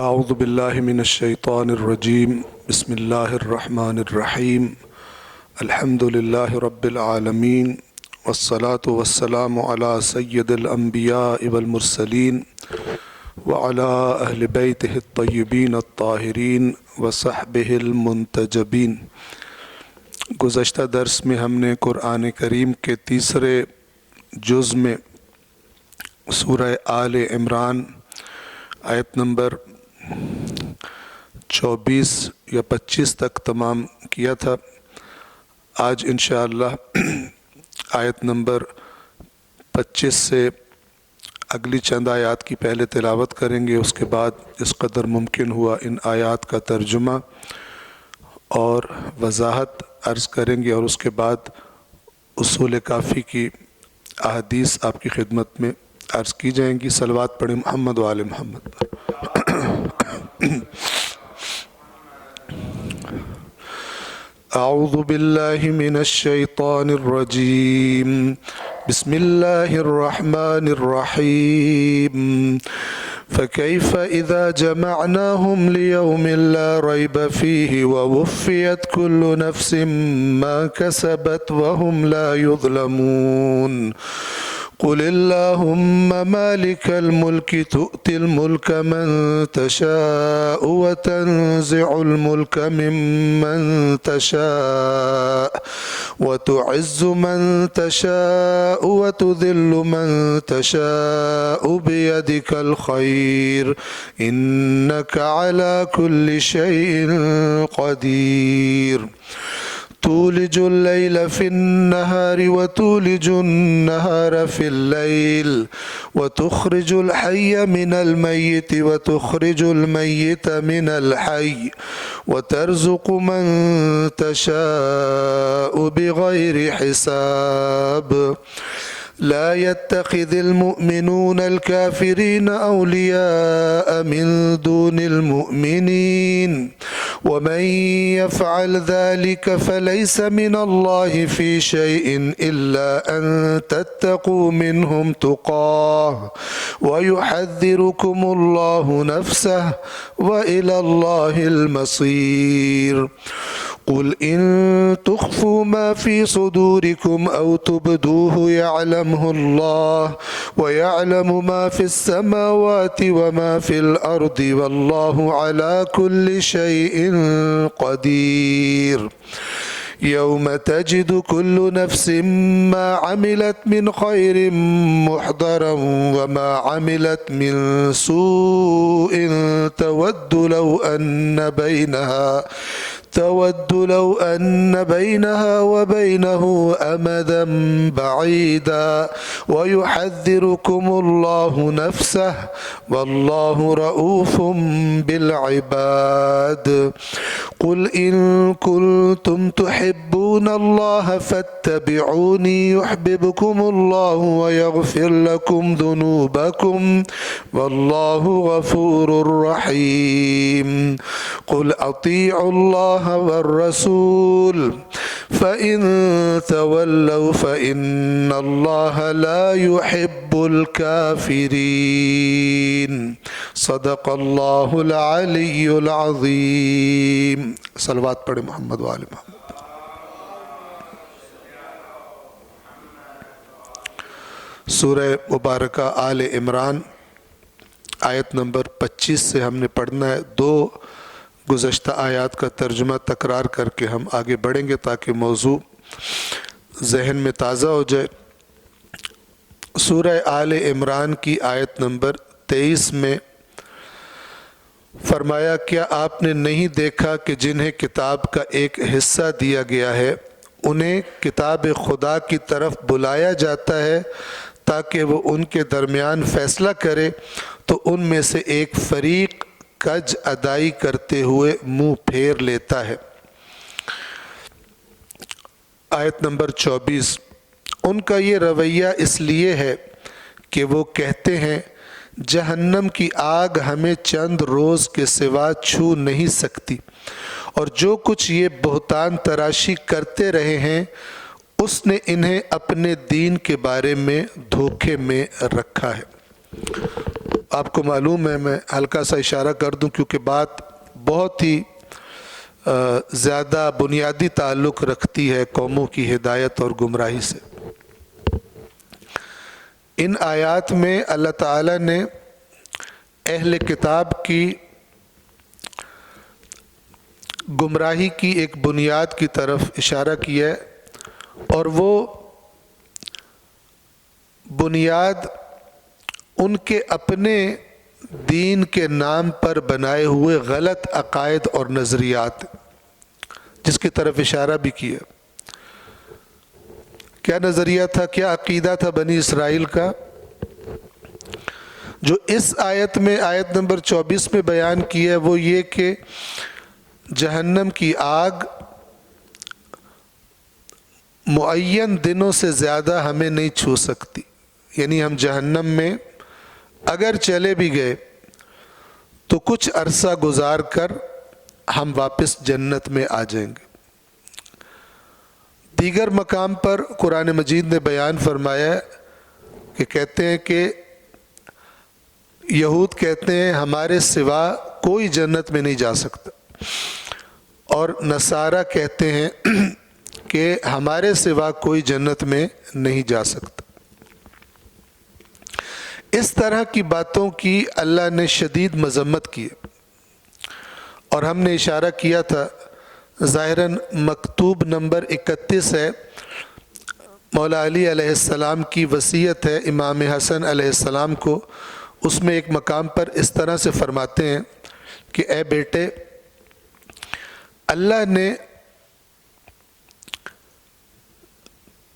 اعوذ باللہ من الشیطان الرجیم بسم اللہ الرحمن الرحیم الحمد للہ رب العالمین والصلاة والسلام علی سید الانبیاء والمرسلین وعلی اہل بیتہ الطیبین الطاہرین وصحبہ المنتجبین۔ گزشتہ درس میں ہم نے قرآن کریم کے تیسرے جز میں سورہ آل عمران آیت نمبر 24 یا 25 تک تمام کیا تھا۔ آج انشاءاللہ آیت نمبر 25 سے اگلی چند آیات کی پہلے تلاوت کریں گے، اس کے بعد جس قدر ممکن ہوا ان آیات کا ترجمہ اور وضاحت عرض کریں گے، اور اس کے بعد اصول کافی کی احادیث آپ کی خدمت میں عرض کی جائیں گی۔ صلوات پڑھیں محمد و آل محمد پر۔ اعوذ باللہ من الشیطان الرجیم بسم اللہ الرحمن الرحیم فکیف اذا جمعناہم لیوم لا ریب فیہ ووفیت کل نفس ما کسبت وہم لا یظلمون۔ قل اللهم مالك الملك تؤتي الملك من تشاء وتنزع الملك ممن تشاء وتعز من تشاء وتذل من تشاء بيدك الخير إنك على كل شيء قدير۔ تولج الليل في النهار وتولج النهار في الليل وتخرج الحي من الميت وتخرج الميت من الحي وترزق من تشاء بغير حساب۔ لا يتخذ المؤمنون الكافرين أولياء من دون المؤمنين ومن يفعل ذلك فليس من الله في شيء إلا أن تتقوا منهم تقاه ويحذركم الله نفسه وإلى الله المصير۔ قل إن تخفوا ما في صدوركم أو تبدوه يعلمه الله ويعلم ما في السماوات وما في الأرض والله على كل شيء قدير۔ يوم تجد كل نفس ما عملت من خير محضرا وما عملت من سوء تود لو أن بينها وبينه أمدا بعيدا ويحذركم الله نفسه والله رؤوف بالعباد۔ قل إن كنتم تحبون الله فاتبعوني يحببكم الله ويغفر لكم ذنوبكم والله غفور رحيم۔ قل أطيعوا الله والرسول فإن تولوا فإن الله لا يحب الكافرين۔ صدق اللہ العلی العظیم۔ صلوات پڑھیں محمد و آل محمد۔ سورہ مبارکہ آل عمران آیت نمبر 25 سے ہم نے پڑھنا ہے۔ دو گزشتہ آیات کا ترجمہ تکرار کر کے ہم آگے بڑھیں گے تاکہ موضوع ذہن میں تازہ ہو جائے۔ سورہ آل عمران کی آیت نمبر 23 میں فرمایا، کیا آپ نے نہیں دیکھا کہ جنہیں کتاب کا ایک حصہ دیا گیا ہے انہیں کتاب خدا کی طرف بلایا جاتا ہے تاکہ وہ ان کے درمیان فیصلہ کرے، تو ان میں سے ایک فریق کج ادائی کرتے ہوئے منہ پھیر لیتا ہے۔ آیت نمبر 24، ان کا یہ رویہ اس لیے ہے کہ وہ کہتے ہیں جہنم کی آگ ہمیں چند روز کے سوا چھو نہیں سکتی، اور جو کچھ یہ بہتان تراشی کرتے رہے ہیں اس نے انہیں اپنے دین کے بارے میں دھوکے میں رکھا ہے۔ آپ کو معلوم ہے میں ہلکا سا اشارہ کر دوں کیونکہ بات بہت ہی زیادہ بنیادی تعلق رکھتی ہے قوموں کی ہدایت اور گمراہی سے۔ ان آیات میں اللہ تعالیٰ نے اہل کتاب کی گمراہی کی ایک بنیاد کی طرف اشارہ کیا ہے، اور وہ بنیاد ان کے اپنے دین کے نام پر بنائے ہوئے غلط عقائد اور نظریات، جس کی طرف اشارہ بھی کیا۔ کیا نظریہ تھا، کیا عقیدہ تھا بنی اسرائیل کا، جو اس آیت میں آیت نمبر 24 میں بیان کیا ہے؟ وہ یہ کہ جہنم کی آگ معین دنوں سے زیادہ ہمیں نہیں چھو سکتی، یعنی ہم جہنم میں اگر چلے بھی گئے تو کچھ عرصہ گزار کر ہم واپس جنت میں آ جائیں گے۔ دیگر مقام پر قرآن مجید نے بیان فرمایا ہے کہ کہتے ہیں کہ یہود کہتے ہیں ہمارے سوا کوئی جنت میں نہیں جا سکتا، اور نصارہ کہتے ہیں کہ ہمارے سوا کوئی جنت میں نہیں جا سکتا۔ اس طرح کی باتوں کی اللہ نے شدید مذمت کی، اور ہم نے اشارہ کیا تھا ظاہراً مکتوب نمبر 31 ہے، مولا علی علیہ السلام کی وصیت ہے امام حسن علیہ السلام کو۔ اس میں ایک مقام پر اس طرح سے فرماتے ہیں کہ اے بیٹے، اللہ نے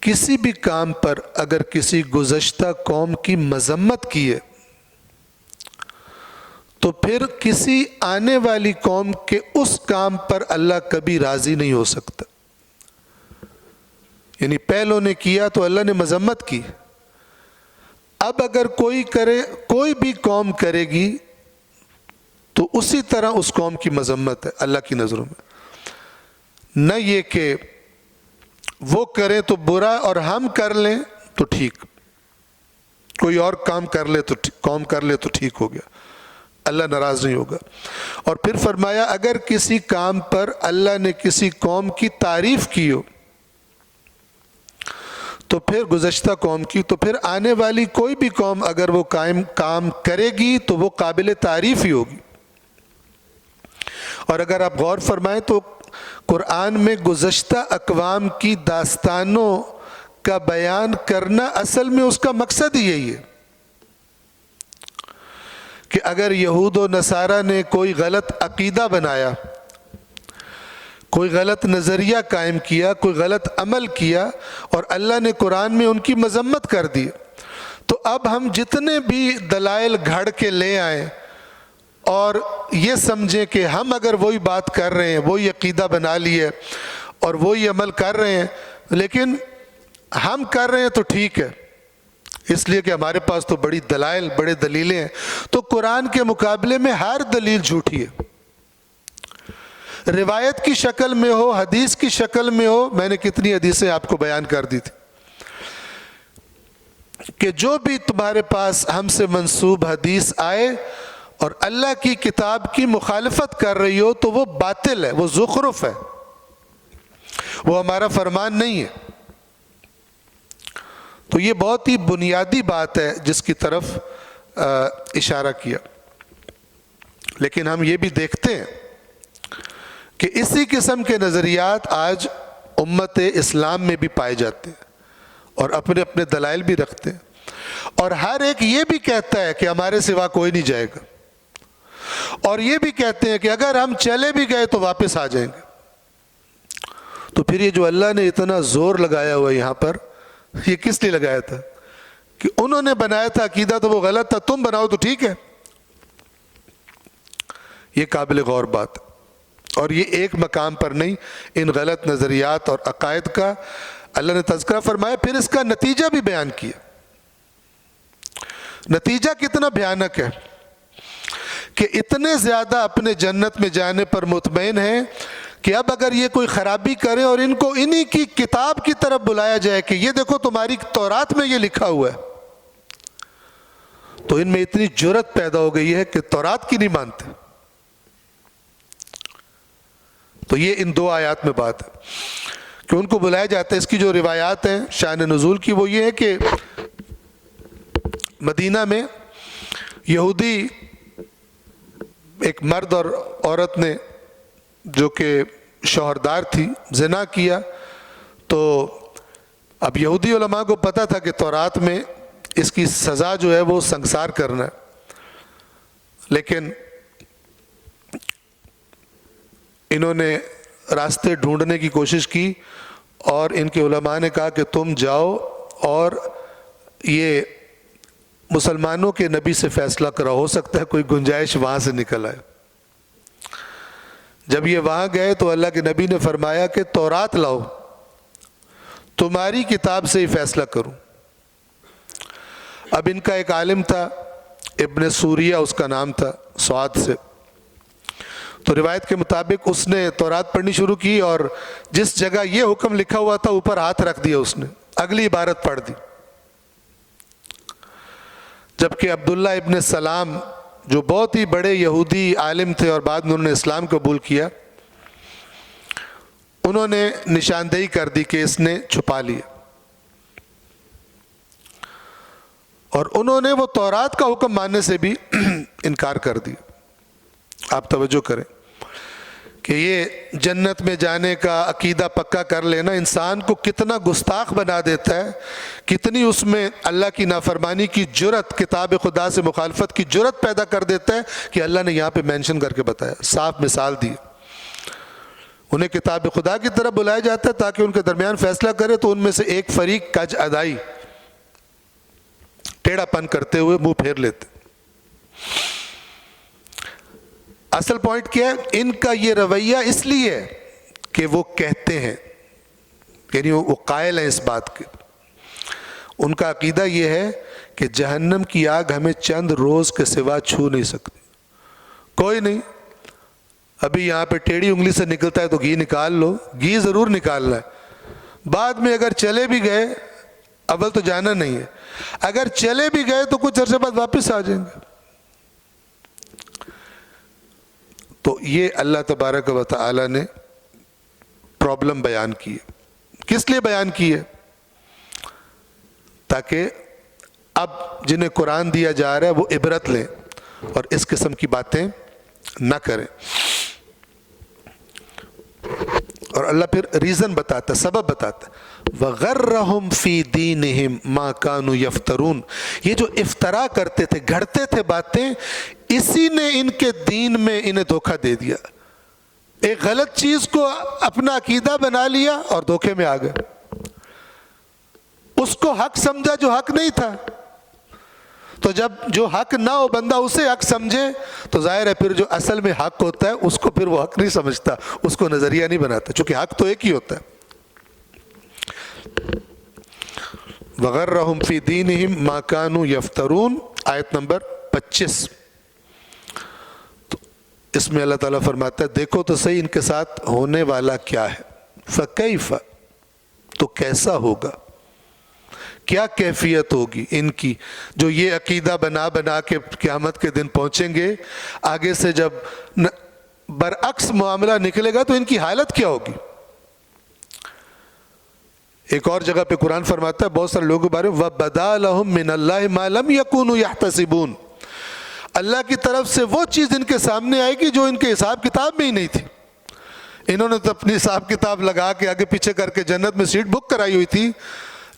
کسی بھی کام پر اگر کسی گزشتہ قوم کی مذمت کی ہے تو پھر کسی آنے والی قوم کے اس کام پر اللہ کبھی راضی نہیں ہو سکتا۔ یعنی پہلوں نے کیا تو اللہ نے مذمت کی، اب اگر کوئی کرے، کوئی بھی قوم کرے گی تو اسی طرح اس قوم کی مذمت ہے اللہ کی نظروں میں، نہ یہ کہ وہ کریں تو برا اور ہم کر لیں تو ٹھیک، کوئی اور کام کر لے تو قوم کر لے تو ٹھیک ہو گیا، اللہ ناراض نہیں ہوگا۔ اور پھر فرمایا اگر کسی کام پر اللہ نے کسی قوم کی تعریف کی ہو تو پھر گزشتہ قوم کی، تو پھر آنے والی کوئی بھی قوم اگر وہ کام کرے گی تو وہ قابل تعریف ہی ہوگی۔ اور اگر آپ غور فرمائیں تو قرآن میں گزشتہ اقوام کی داستانوں کا بیان کرنا اصل میں اس کا مقصد ہی یہی ہے کہ اگر یہود و نصارہ نے کوئی غلط عقیدہ بنایا، کوئی غلط نظریہ قائم کیا، کوئی غلط عمل کیا، اور اللہ نے قرآن میں ان کی مذمت کر دی، تو اب ہم جتنے بھی دلائل گھڑ کے لے آئیں اور یہ سمجھیں کہ ہم اگر وہی بات کر رہے ہیں، وہی عقیدہ بنا لیے اور وہی عمل کر رہے ہیں، لیکن ہم کر رہے ہیں تو ٹھیک ہے اس لیے کہ ہمارے پاس تو بڑی دلائل، بڑے دلیلیں ہیں، تو قرآن کے مقابلے میں ہر دلیل جھوٹی ہے، روایت کی شکل میں ہو، حدیث کی شکل میں ہو۔ میں نے کتنی حدیثیں آپ کو بیان کر دی تھی کہ جو بھی تمہارے پاس ہم سے منسوب حدیث آئے اور اللہ کی کتاب کی مخالفت کر رہی ہو تو وہ باطل ہے، وہ زخرف ہے، وہ ہمارا فرمان نہیں ہے۔ تو یہ بہت ہی بنیادی بات ہے جس کی طرف اشارہ کیا۔ لیکن ہم یہ بھی دیکھتے ہیں کہ اسی قسم کے نظریات آج امت اسلام میں بھی پائے جاتے ہیں اور اپنے اپنے دلائل بھی رکھتے ہیں، اور ہر ایک یہ بھی کہتا ہے کہ ہمارے سوا کوئی نہیں جائے گا، اور یہ بھی کہتے ہیں کہ اگر ہم چلے بھی گئے تو واپس آ جائیں گے۔ تو پھر یہ جو اللہ نے اتنا زور لگایا ہوا یہاں پر، یہ کس لیے لگایا تھا؟ کہ انہوں نے بنایا تھا عقیدہ تو وہ غلط تھا، تم بناؤ تو ٹھیک ہے۔ یہ قابل غور بات، اور یہ ایک مقام پر نہیں، ان غلط نظریات اور عقائد کا اللہ نے تذکرہ فرمایا، پھر اس کا نتیجہ بھی بیان کیا۔ نتیجہ کتنا بھیانک ہے کہ اتنے زیادہ اپنے جنت میں جانے پر مطمئن ہیں کہ اب اگر یہ کوئی خرابی کرے اور ان کو انہی کی کتاب کی طرف بلایا جائے کہ یہ دیکھو تمہاری تورات میں یہ لکھا ہوا ہے، تو ان میں اتنی جرت پیدا ہو گئی ہے کہ تورات کی نہیں مانتے. تو یہ ان دو آیات میں بات ہے کہ ان کو بلایا جاتا ہے. اس کی جو روایات ہیں شان نزول کی وہ یہ ہے کہ مدینہ میں یہودی ایک مرد اور عورت نے جو کہ شوہردار تھی زنا کیا. تو اب یہودی علماء کو پتہ تھا کہ تورات میں اس کی سزا جو ہے وہ سنگسار کرنا ہے, لیکن انہوں نے راستے ڈھونڈنے کی کوشش کی اور ان کے علماء نے کہا کہ تم جاؤ اور یہ مسلمانوں کے نبی سے فیصلہ کرو, ہو سکتا ہے کوئی گنجائش وہاں سے نکل آئے. جب یہ وہاں گئے تو اللہ کے نبی نے فرمایا کہ تورات لاؤ, تمہاری کتاب سے ہی فیصلہ کروں. اب ان کا ایک عالم تھا ابن سوریہ اس کا نام تھا, سواد سے. تو روایت کے مطابق اس نے تورات پڑھنی شروع کی اور جس جگہ یہ حکم لکھا ہوا تھا اوپر ہاتھ رکھ دیا اس نے, اگلی عبارت پڑھ دی. جبکہ عبداللہ ابن سلام جو بہت ہی بڑے یہودی عالم تھے اور بعد میں انہوں نے اسلام قبول کیا, انہوں نے نشاندہی کر دی کہ اس نے چھپا لیا, اور انہوں نے وہ تورات کا حکم ماننے سے بھی انکار کر دیا. آپ توجہ کریں کہ یہ جنت میں جانے کا عقیدہ پکا کر لینا انسان کو کتنا گستاخ بنا دیتا ہے, کتنی اس میں اللہ کی نافرمانی کی جرت, کتاب خدا سے مخالفت کی جرت پیدا کر دیتا ہے کہ اللہ نے یہاں پہ مینشن کر کے بتایا, صاف مثال دی. انہیں کتاب خدا کی طرف بلایا جاتا ہے تاکہ ان کے درمیان فیصلہ کرے, تو ان میں سے ایک فریق کج ادائی ٹیڑھا پن کرتے ہوئے منہ پھیر لیتے. اصل پوائنٹ کیا ہے, ان کا یہ رویہ اس لیے ہے کہ وہ کہتے ہیں, یعنی وہ قائل ہیں اس بات کے. ان کا عقیدہ یہ ہے کہ جہنم کی آگ ہمیں چند روز کے سوا چھو نہیں سکتی. کوئی نہیں, ابھی یہاں پہ ٹیڑھی انگلی سے نکلتا ہے تو گھی نکال لو, گھی ضرور نکالنا ہے. بعد میں اگر چلے بھی گئے, اول تو جانا نہیں ہے, اگر چلے بھی گئے تو کچھ عرصے بعد واپس آ جائیں گے. تو یہ اللہ تبارک و تعالی نے پرابلم بیان کی ہے. کس لیے بیان کی ہے؟ تاکہ اب جنہیں قرآن دیا جا رہا ہے وہ عبرت لیں اور اس قسم کی باتیں نہ کریں. اور اللہ پھر ریزن بتاتا, سبب بتاتا, وَغَرَّهُمْ فِي دِينِهِمْ مَا كَانُوا يَفْتَرُونَ. یہ جو افترا کرتے تھے, گھڑتے تھے باتیں, اسی نے ان کے دین میں انہیں دھوکہ دے دیا. ایک غلط چیز کو اپنا عقیدہ بنا لیا اور دھوکے میں آ گئے. اس کو حق سمجھا جو حق نہیں تھا. تو جب جو حق نہ ہو بندہ اسے حق سمجھے تو ظاہر ہے پھر جو اصل میں حق ہوتا ہے اس کو پھر وہ حق نہیں سمجھتا, اس کو نظریہ نہیں بناتا, چونکہ حق تو ایک ہی ہوتا ہے. وَغَرَّهُمْ فِي دِينِهِمْ مَا كَانُوا يَفْتَرُونَ, آیت نمبر 25. تو اس میں اللہ تعالیٰ فرماتا ہے دیکھو تو صحیح ان کے ساتھ ہونے والا کیا ہے. فَكَيْفَ, تو کیسا ہوگا, کیا کیفیت ہوگی ان کی, جو یہ عقیدہ بنا بنا کے قیامت کے دن پہنچیں گے. آگے سے جب برعکس معاملہ نکلے گا تو ان کی حالت کیا ہوگی. ایک اور جگہ پہ قرآن فرماتا ہے بہت سارے لوگوں کے بارے میں, وَبَدَا لَهُم مِّنَ اللَّهِ مَا لَمْ يَكُونُوا يَحْتَسِبُونَ. اللہ کی طرف سے وہ چیز ان کے سامنے آئے گی جو ان کے حساب کتاب میں ہی نہیں تھی. انہوں نے تو اپنی حساب کتاب لگا کے آگے پیچھے کر کے جنت میں سیٹ بک کرائی ہوئی تھی,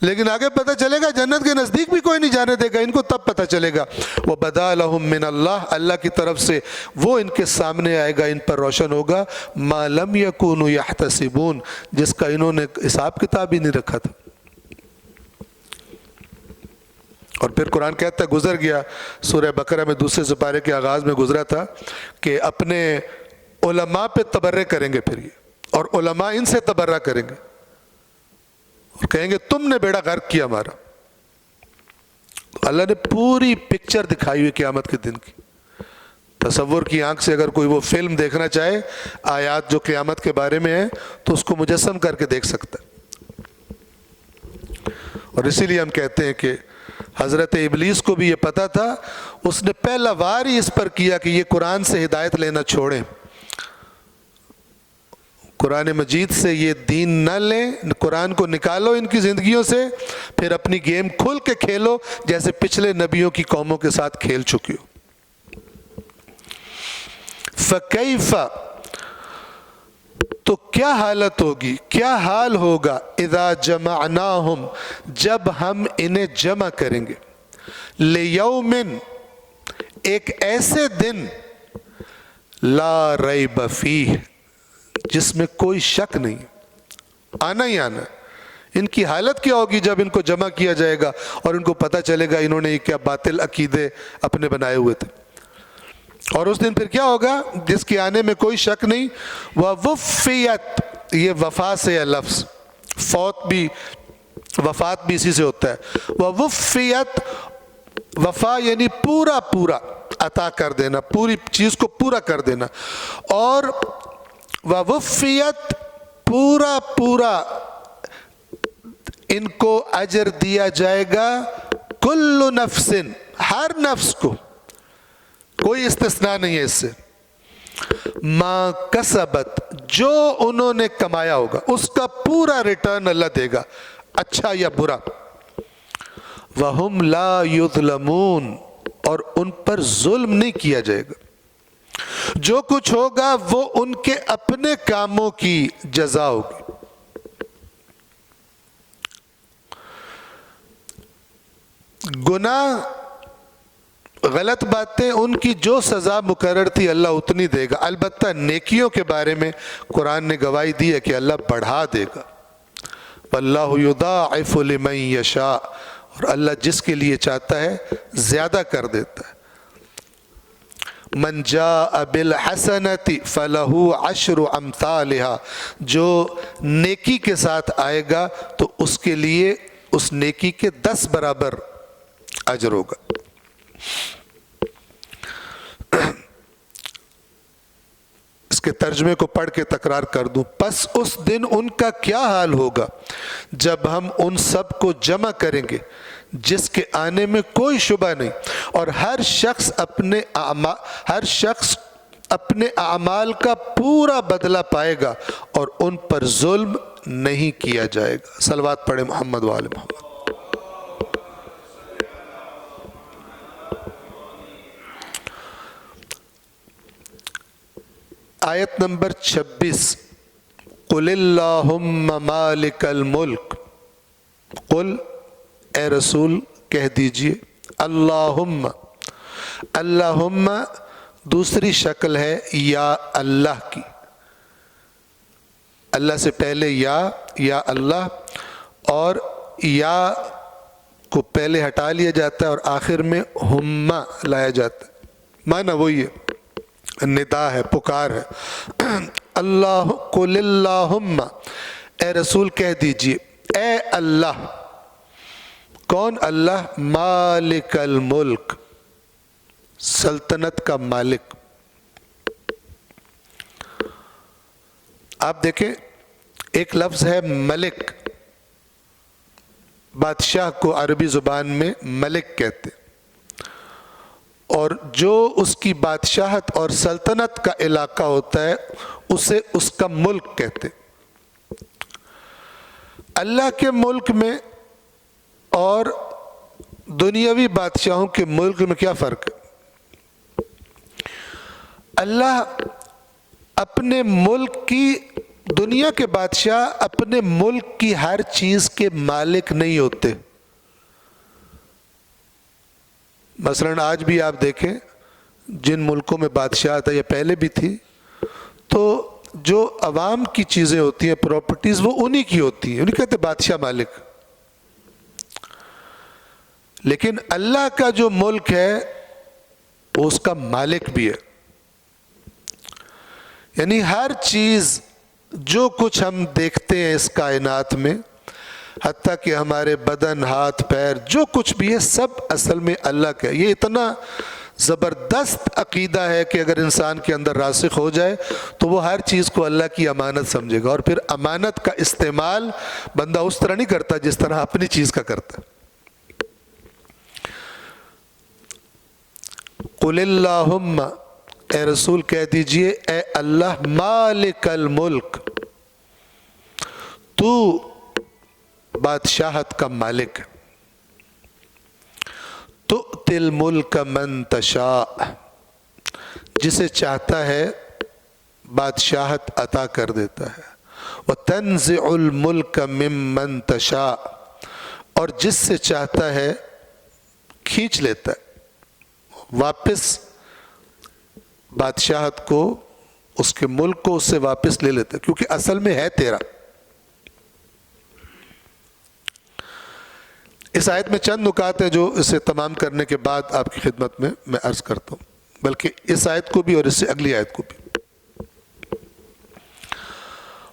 لیکن آگے پتہ چلے گا جنت کے نزدیک بھی کوئی نہیں جانے دے گا ان کو, تب پتہ چلے گا. وَبَدَا لَهُم مِّنَ اللَّهِ, اللہ کی طرف سے وہ ان کے سامنے آئے گا, ان پر روشن ہوگا, مَا لَمْ يَكُونُوا يَحْتَسِبُونَ, جس کا انہوں نے حساب کتاب ہی نہیں رکھا تھا. اور پھر قرآن کہتا ہے گزر گیا سورہ بقرہ میں دوسرے سپارے کے آغاز میں گزرا تھا کہ اپنے علماء پہ تبرہ کریں گے پھر یہ, اور علماء ان سے تبرہ کریں گے اور کہیں گے تم نے بیڑا غرق کیا ہمارا. اللہ نے پوری پکچر دکھائی ہوئی قیامت کے دن کی. تصور کی آنکھ سے اگر کوئی وہ فلم دیکھنا چاہے آیات جو قیامت کے بارے میں ہیں تو اس کو مجسم کر کے دیکھ سکتا ہے. اور اسی لیے ہم کہتے ہیں کہ حضرت ابلیس کو بھی یہ پتہ تھا، اس نے پہلا وار ہی اس پر کیا کہ یہ قرآن سے ہدایت لینا چھوڑیں، قرآن مجید سے یہ دین نہ لیں، قرآن کو نکالو ان کی زندگیوں سے، پھر اپنی گیم کھل کے کھیلو جیسے پچھلے نبیوں کی قوموں کے ساتھ کھیل چکی ہو۔ فَكَيْفَ، تو کیا حالت ہوگی، کیا حال ہوگا، اذا جمعناہم، جب ہم انہیں جمع کریں گے، لیومن، ایک ایسے دن، لا ریب فیہ، جس میں کوئی شک نہیں، آنا ہی آنا۔ ان کی حالت کیا ہوگی جب ان کو جمع کیا جائے گا اور ان کو پتہ چلے گا انہوں نے کیا باطل عقیدے اپنے بنائے ہوئے تھے، اور اس دن پھر کیا ہوگا جس کے آنے میں کوئی شک نہیں۔ وَوُفِّيَتْ، یہ وفا سے ہے لفظ، فوت بھی، وفات بھی اسی سے ہوتا ہے۔ وَوُفِّيَتْ، وفا یعنی پورا پورا عطا کر دینا، پوری چیز کو پورا کر دینا، اور وَوُفِّيَتْ، پورا پورا ان کو اجر دیا جائے گا، کل نفس، ہر نفس کو، کوئی استثناء نہیں ہے اس سے، ما کسبت، جو انہوں نے کمایا ہوگا اس کا پورا ریٹرن اللہ دے گا، اچھا یا برا۔ وَهُمْ لَا يُظْلَمُونَ، اور ان پر ظلم نہیں کیا جائے گا، جو کچھ ہوگا وہ ان کے اپنے کاموں کی جزا ہوگی۔ گناہ، غلط باتیں، ان کی جو سزا مقرر تھی اللہ اتنی دے گا، البتہ نیکیوں کے بارے میں قرآن نے گواہی دی ہے کہ اللہ بڑھا دے گا۔ وَاللَّهُ يُضَاعِفُ لِمَن يَشَاءُ، اور اللہ جس کے لیے چاہتا ہے زیادہ کر دیتا ہے۔ مَن جَاءَ بِالْحَسَنَةِ فَلَهُ عَشْرُ أَمْثَالِهَا، جو نیکی کے ساتھ آئے گا تو اس کے لیے اس نیکی کے 10 برابر اجر ہوگا۔ اس کے ترجمے کو پڑھ کے تکرار کر دوں، پس اس دن ان کا کیا حال ہوگا جب ہم ان سب کو جمع کریں گے جس کے آنے میں کوئی شبہ نہیں، اور ہر شخص اپنے اعمال کا پورا بدلہ پائے گا اور ان پر ظلم نہیں کیا جائے گا۔ صلوات پڑھیں محمد وآل محمد۔ آیت نمبر 26، قُلِ اللَّهُمَّ مَالِكَ الْمُلْكِ، قل، اے رسول کہہ دیجئے، اللہم، اللہم دوسری شکل ہے یا اللہ کی، اللہ سے پہلے یا اللہ، اور یا کو پہلے ہٹا لیا جاتا ہے اور آخر میں ہمہ لایا جاتا ہے، معنی وہی ہے، ندا ہے، پکار ہے۔ اللہ، قل اللہم، اے رسول کہہ دیجئے، اے اللہ، کون اللہ؟ مالک الملک، سلطنت کا مالک۔ آپ دیکھیں ایک لفظ ہے ملک، بادشاہ کو عربی زبان میں ملک کہتے، اور جو اس کی بادشاہت اور سلطنت کا علاقہ ہوتا ہے اسے اس کا ملک کہتے۔ اللہ کے ملک میں اور دنیاوی بادشاہوں کے ملک میں کیا فرق ہے؟ اللہ اپنے ملک کی، دنیا کے بادشاہ اپنے ملک کی ہر چیز کے مالک نہیں ہوتے۔ مثلاً آج بھی آپ دیکھیں جن ملکوں میں بادشاہ تھا یا پہلے بھی تھی، تو جو عوام کی چیزیں ہوتی ہیں، پراپرٹیز، وہ انہی کی ہوتی ہیں، انہیں کہتے بادشاہ مالک۔ لیکن اللہ کا جو ملک ہے وہ اس کا مالک بھی ہے، یعنی ہر چیز جو کچھ ہم دیکھتے ہیں اس کائنات میں، حتیٰ کہ ہمارے بدن، ہاتھ، پیر، جو کچھ بھی ہے سب اصل میں اللہ کا ہے۔ یہ اتنا زبردست عقیدہ ہے کہ اگر انسان کے اندر راسخ ہو جائے تو وہ ہر چیز کو اللہ کی امانت سمجھے گا، اور پھر امانت کا استعمال بندہ اس طرح نہیں کرتا جس طرح اپنی چیز کا کرتا ہے۔ قل اللہم، اے رسول کہہ دیجئے اے اللہ مالک الملک، تو بادشاہت کا مالک، تؤتی الملک من تشاء، جسے چاہتا ہے بادشاہت عطا کر دیتا ہے، وتنزع الملک ممن تشاء، اور جس سے چاہتا ہے کھینچ لیتا ہے واپس بادشاہت کو، اس کے ملک کو اس سے واپس لے لیتا ہے، کیونکہ اصل میں ہے تیرا۔ اس آیت میں چند نکات ہیں جو اسے تمام کرنے کے بعد آپ کی خدمت میں عرض کرتا ہوں، بلکہ اس آیت کو بھی اور اس سے اگلی آیت کو بھی۔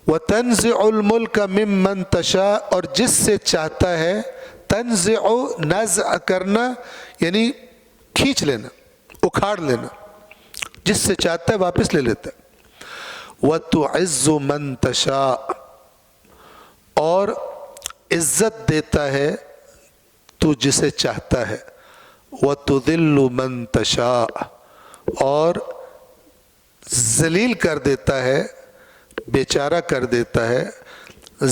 وَتَنزِعُ الْمُلْكَ مِمَّن تَشَاءُ، اور جس سے چاہتا ہے، تنزع نزع کرنا یعنی کھینچ لینا، اکھاڑ لینا، جس سے چاہتا ہے واپس لے لیتا ہے۔ وَتُعِزُّ مَن تَشَاءُ، اور عزت دیتا ہے تو جسے چاہتا ہے۔ وَتُذِلُّ مَن تَشَاءُ، اور ذلیل کر دیتا ہے، بیچارہ کر دیتا ہے۔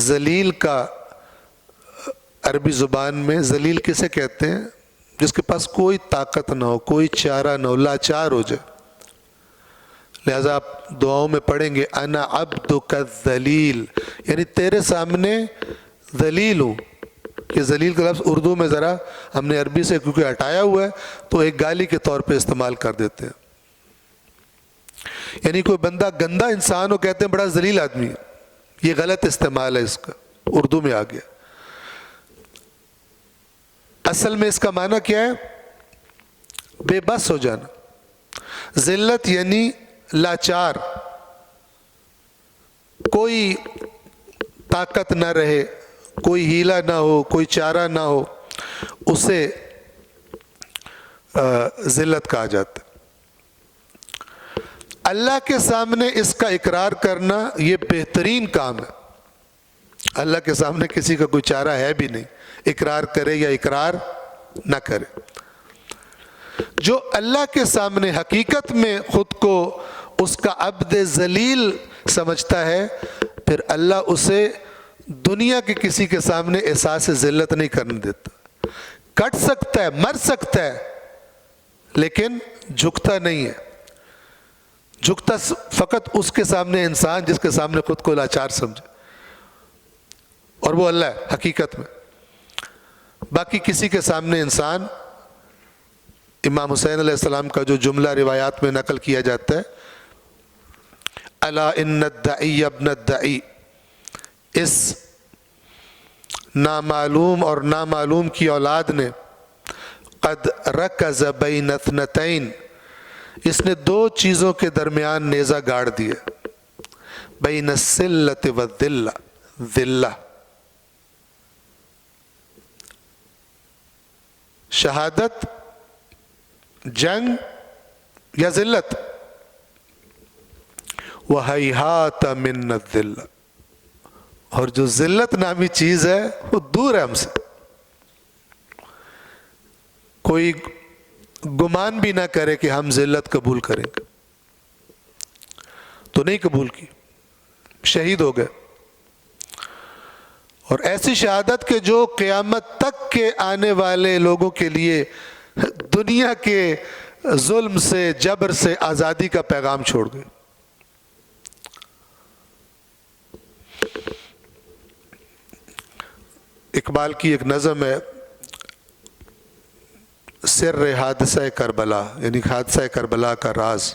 ذلیل کا عربی زبان میں ذلیل کسے کہتے ہیں؟ جس کے پاس کوئی طاقت نہ ہو، کوئی چارہ نہ ہو، لاچار ہو جائے۔ لہذا آپ دعاؤں میں پڑھیں گے انا عبدک الذلیل، یعنی تیرے سامنے ذلیل ہوں۔ یہ ذلیل کا لفظ اردو میں ذرا ہم نے عربی سے کیونکہ ہٹایا ہوا ہے تو ایک گالی کے طور پہ استعمال کر دیتے ہیں، یعنی کوئی بندہ گندا انسان ہو کہتے ہیں بڑا ذلیل آدمی ہے، یہ غلط استعمال ہے اس کا، اردو میں آ گیا۔ اصل میں اس کا معنی کیا ہے؟ بے بس ہو جانا۔ ذلت یعنی لاچار، کوئی طاقت نہ رہے، کوئی ہیلہ نہ ہو، کوئی چارہ نہ ہو، اسے ذلت کہا جاتا ہے۔ اللہ کے سامنے اس کا اقرار کرنا یہ بہترین کام ہے۔ اللہ کے سامنے کسی کا کوئی چارہ ہے بھی نہیں، اقرار کرے یا اقرار نہ کرے۔ جو اللہ کے سامنے حقیقت میں خود کو اس کا عبد ذلیل سمجھتا ہے، پھر اللہ اسے دنیا کے کسی کے سامنے احساس ذلت نہیں کرنے دیتا۔ کٹ سکتا ہے، مر سکتا ہے، لیکن جھکتا نہیں ہے۔ جھکتا فقط اس کے سامنے انسان جس کے سامنے خود کو لاچار سمجھے، اور وہ اللہ ہے حقیقت میں۔ باقی کسی کے سامنے انسان، امام حسین علیہ السلام کا جو جملہ روایات میں نقل کیا جاتا ہے، الا ان الدعی ابن الدعی، اس نامعلوم اور نامعلوم کی اولاد نے قد رکز بین اثنتین، اس نے دو چیزوں کے درمیان نیزہ گاڑ دیا، بین السلۃ والذلہ، ذلہ، شہادت، جنگ یا ذلت، وہیہات من الذلہ، اور جو ذلت نامی چیز ہے وہ دور ہے ہم سے۔ کوئی گمان بھی نہ کرے کہ ہم ذلت قبول کریں گے، تو نہیں قبول کی، شہید ہو گئے۔ اور ایسی شہادت کہ جو قیامت تک کے آنے والے لوگوں کے لیے دنیا کے ظلم سے، جبر سے آزادی کا پیغام چھوڑ گئے۔ اقبال کی ایک نظم ہے سر حادثہ کربلا، یعنی حادثہ کربلا کا راز۔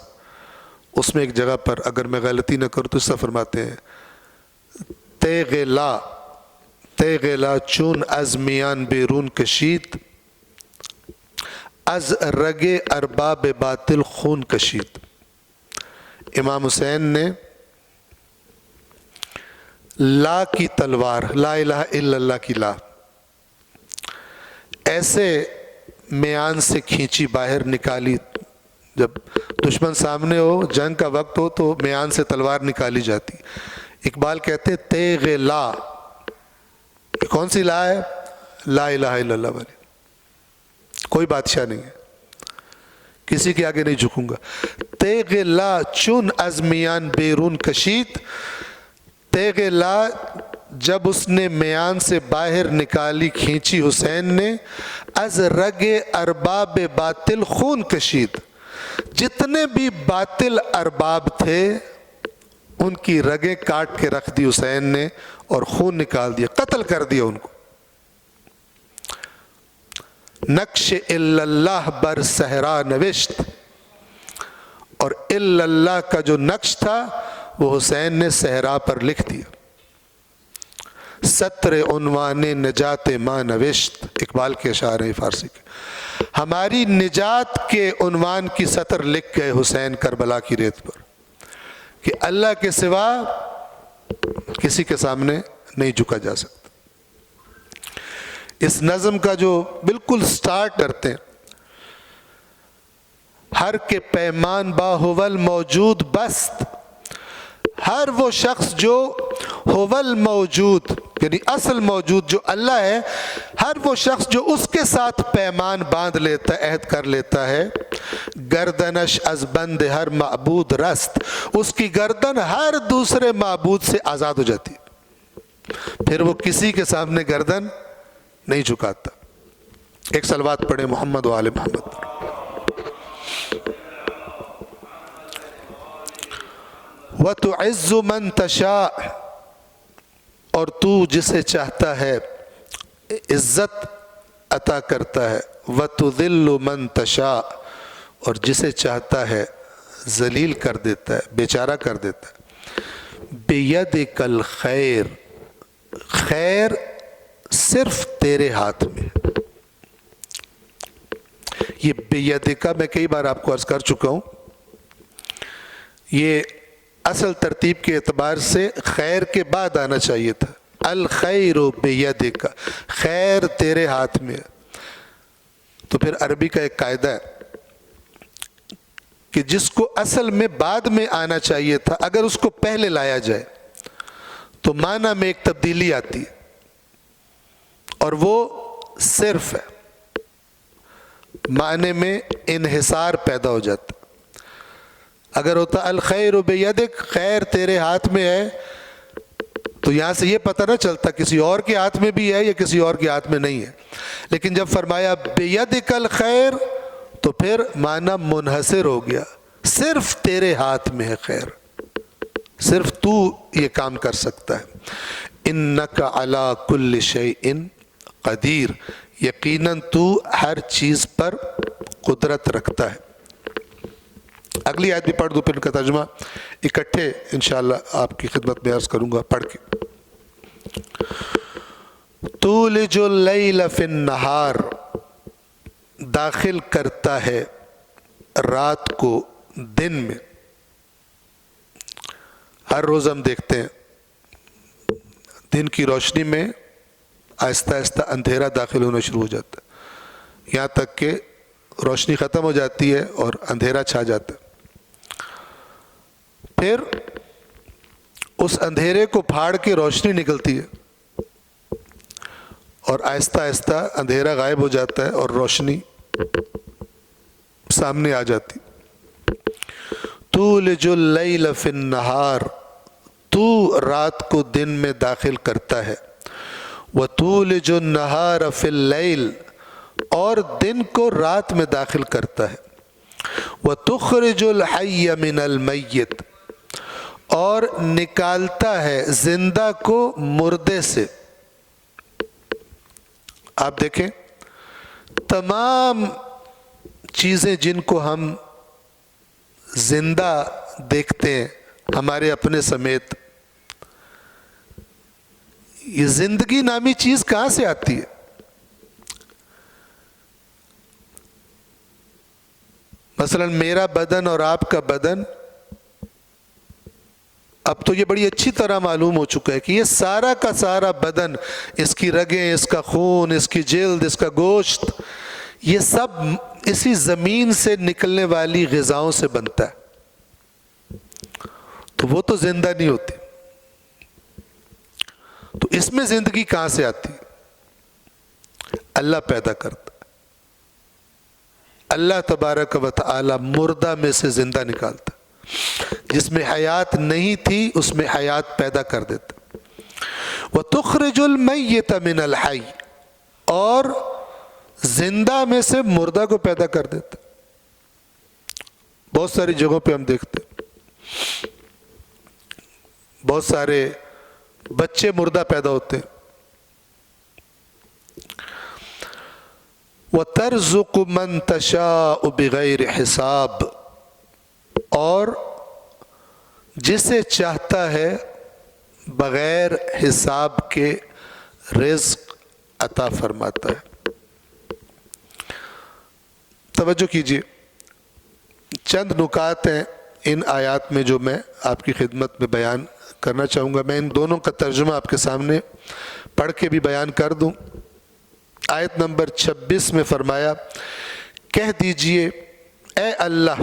اس میں ایک جگہ پر اگر میں غلطی نہ کروں تو اس سے فرماتے ہیں تیغ لا چون از میان بیرون کشید، از رگ ارباب باطل خون کشید۔ امام حسین نے لا کی تلوار، لا الہ الا اللہ کی لا، ایسے میان سے کھینچی، باہر نکالی۔ جب دشمن سامنے ہو، جنگ کا وقت ہو، تو میان سے تلوار نکالی جاتی۔ اقبال کہتے تیغ لا، کون سی لا ہے؟ لا الہ الا اللہ والی۔ کوئی بادشاہ نہیں ہے، کسی کے آگے نہیں جھکوں گا. تیغ لا چون از میان بیرون کشید. تیغ لا جب اس نے میان سے باہر نکالی کھینچی حسین نے، از رگ ارباب باطل خون کشید. جتنے بھی باطل ارباب تھے ان کی رگیں کاٹ کے رکھ دی حسین نے اور خون نکال دیا، قتل کر دیا ان کو. نقش الا اللہ بر صحرا نوشت، اور الا اللہ کا جو نقش تھا وہ حسین نے صحرا پر لکھ دیا. سطر عنوان نجات ماں نوشت، اقبال کے اشعار ہیں فارسی کے. ہماری نجات کے عنوان کی سطر لکھ گئے حسین کربلا کی ریت پر کہ اللہ کے سوا کسی کے سامنے نہیں جھکا جا سکتا. اس نظم کا جو بالکل سٹارٹ کرتے ہیں، ہر کے پیمان باہول موجود بست. ہر وہ شخص جو ہول موجود یعنی اصل موجود جو اللہ ہے، ہر وہ شخص جو اس کے ساتھ پیمان باندھ لیتا ہے، عہد کر لیتا ہے. گردنش از بند ہر معبود رست، اس کی گردن ہر دوسرے معبود سے آزاد ہو جاتی ہے، پھر وہ کسی کے سامنے گردن نہیں جھکاتا. ایک صلوات پڑھیں محمد و آل محمد پر. وَتُعِزُّ مَن تَشَاءُ، اور تو جسے چاہتا ہے عزت عطا کرتا ہے. وَتُذِلُّ مَن تَشَاءُ، اور جسے چاہتا ہے ذلیل کر دیتا ہے، بیچارہ کر دیتا ہے. بِيَدِكَ الْخَيْرُ، خیر صرف تیرے ہاتھ میں. یہ بیدکا میں کئی بار آپ کو عرض کر چکا ہوں، یہ اصل ترتیب کے اعتبار سے خیر کے بعد آنا چاہیے تھا. الخیر بیدک، خیر تیرے ہاتھ میں. تو پھر عربی کا ایک قاعدہ ہے کہ جس کو اصل میں بعد میں آنا چاہیے تھا اگر اس کو پہلے لایا جائے تو معنی میں ایک تبدیلی آتی ہے، اور وہ صرف ہے. معنی میں انحصار پیدا ہو جاتا. اگر ہوتا الخیر بیدک، خیر تیرے ہاتھ میں ہے، تو یہاں سے یہ پتہ نہ چلتا کسی اور کے ہاتھ میں بھی ہے یا کسی اور کے ہاتھ میں نہیں ہے. لیکن جب فرمایا بیدک الخیر تو پھر معنی منحصر ہو گیا، صرف تیرے ہاتھ میں ہے خیر، صرف تو یہ کام کر سکتا ہے. انک علی کل شیء قدیر، یقیناً تو ہر چیز پر قدرت رکھتا ہے. اگلی آیت بھی پڑھ دو، پھر ان کا ترجمہ اکٹھے انشاءاللہ آپ کی خدمت میں عرض کروں گا پڑھ کے. تولج اللیل فی النہار، داخل کرتا ہے رات کو دن میں. ہر روز ہم دیکھتے ہیں دن کی روشنی میں آہستہ آہستہ اندھیرا داخل ہونا شروع ہو جاتا ہے، یہاں تک کہ روشنی ختم ہو جاتی ہے اور اندھیرا چھا جاتا ہے. پھر اس اندھیرے کو پھاڑ کے روشنی نکلتی ہے اور آہستہ آہستہ اندھیرا غائب ہو جاتا ہے اور روشنی سامنے آ جاتی. تولج اللیل فی النہار، تو رات کو دن میں داخل کرتا ہے. وَتُولِجُ النَّهَارَ فِي اللَّيْلِ، اور دن کو رات میں داخل کرتا ہے. وَتُخْرِجُ الْحَيَّ مِنَ الْمَيِّتِ، اور نکالتا ہے زندہ کو مردے سے. آپ دیکھیں تمام چیزیں جن کو ہم زندہ دیکھتے ہیں ہمارے اپنے سمیت، یہ زندگی نامی چیز کہاں سے آتی ہے؟ مثلا میرا بدن اور آپ کا بدن، اب تو یہ بڑی اچھی طرح معلوم ہو چکا ہے کہ یہ سارا کا سارا بدن، اس کی رگیں، اس کا خون، اس کی جلد، اس کا گوشت، یہ سب اسی زمین سے نکلنے والی غذاؤں سے بنتا ہے. تو وہ تو زندہ نہیں ہوتی. تو اس میں زندگی کہاں سے آتی ہے؟ اللہ پیدا کرتا ہے. اللہ تبارک و تعالی مردہ میں سے زندہ نکالتا، جس میں حیات نہیں تھی اس میں حیات پیدا کر دیتا۔ وَتُخْرِجُ الْمَيِّتَ مِنَ الْحَيِّ، اور زندہ میں سے مردہ کو پیدا کر دیتا۔ بہت ساری جگہوں پہ ہم دیکھتے بہت سارے بچے مردہ پیدا ہوتے ہیں۔ وَتَرْزُقُ مَن تَشَاءُ بِغَيْرِ حِسَاب، اور جسے چاہتا ہے بغیر حساب کے رزق عطا فرماتا ہے۔ توجہ کیجیے، چند نکات ہیں ان آیات میں جو میں آپ کی خدمت میں بیان کرنا چاہوں گا۔ میں ان دونوں کا ترجمہ آپ کے سامنے پڑھ کے بھی بیان کر دوں۔ آیت نمبر 26 میں فرمایا، کہہ دیجئے اے اللہ،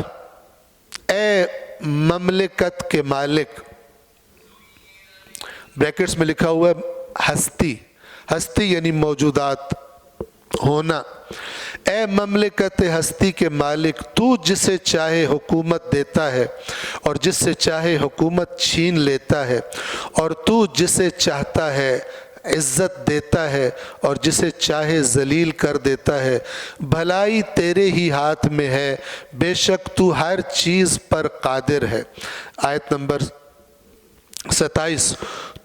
اے مملکت کے مالک، بریکٹس میں لکھا ہوا ہے ہستی، ہستی یعنی موجودات، ہونا۔ اے مملکت ہستی کے مالک، تو جسے چاہے حکومت دیتا ہے اور جس سے چاہے حکومت چھین لیتا ہے، اور تو جسے چاہتا ہے عزت دیتا ہے اور جسے چاہے ذلیل کر دیتا ہے۔ بھلائی تیرے ہی ہاتھ میں ہے، بے شک تو ہر چیز پر قادر ہے۔ آیت نمبر 27،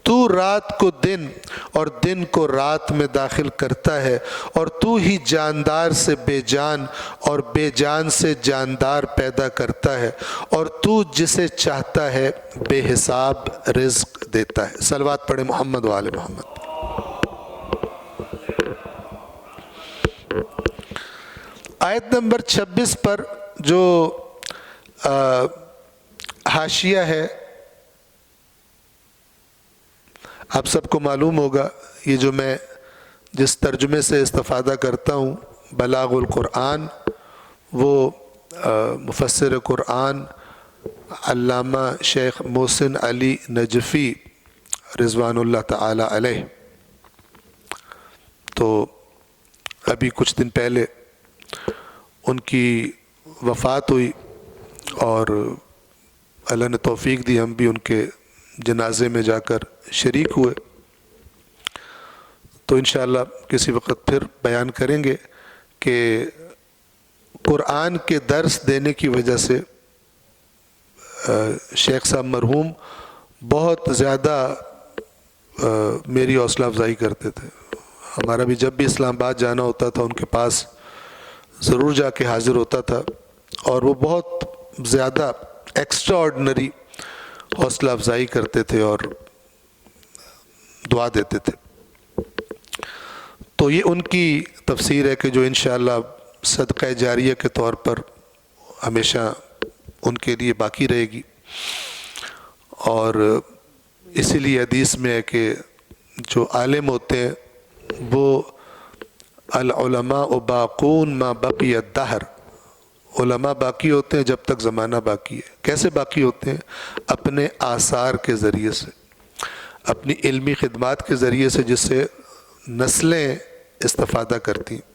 تو رات کو دن اور دن کو رات میں داخل کرتا ہے، اور تو ہی جاندار سے بے جان اور بے جان سے جاندار پیدا کرتا ہے، اور تو جسے چاہتا ہے بے حساب رزق دیتا ہے۔ صلوات پڑھیں محمد و آل محمد۔ آیت نمبر 26 پر جو حاشیہ ہے، آپ سب کو معلوم ہوگا، یہ جو میں جس ترجمے سے استفادہ کرتا ہوں، بلاغ القرآن، وہ مفسر قرآن علامہ شیخ محسن علی نجفی رضوان اللہ تعالی علیہ، تو ابھی کچھ دن پہلے ان کی وفات ہوئی، اور اللہ نے توفیق دی ہم بھی ان کے جنازے میں جا کر شریک ہوئے۔ تو انشاءاللہ کسی وقت پھر بیان کریں گے کہ قرآن کے درس دینے کی وجہ سے شیخ صاحب مرحوم بہت زیادہ میری حوصلہ افزائی کرتے تھے۔ ہمارا بھی جب بھی اسلام آباد جانا ہوتا تھا ان کے پاس ضرور جا کے حاضر ہوتا تھا، اور وہ بہت زیادہ ایکسٹرا آرڈنری حوصلہ افزائی کرتے تھے اور دعا دیتے تھے۔ تو یہ ان کی تفسیر ہے کہ جو انشاءاللہ صدقہ جاریہ کے طور پر ہمیشہ ان کے لیے باقی رہے گی، اور اسی لیے حدیث میں ہے کہ جو عالم ہوتے ہیں وہ العلماء باقون ما بقی الدہر، علماء باقی ہوتے ہیں جب تک زمانہ باقی ہے۔ کیسے باقی ہوتے ہیں؟ اپنے آثار کے ذریعے سے، اپنی علمی خدمات کے ذریعے سے، جس سے نسلیں استفادہ کرتی ہیں۔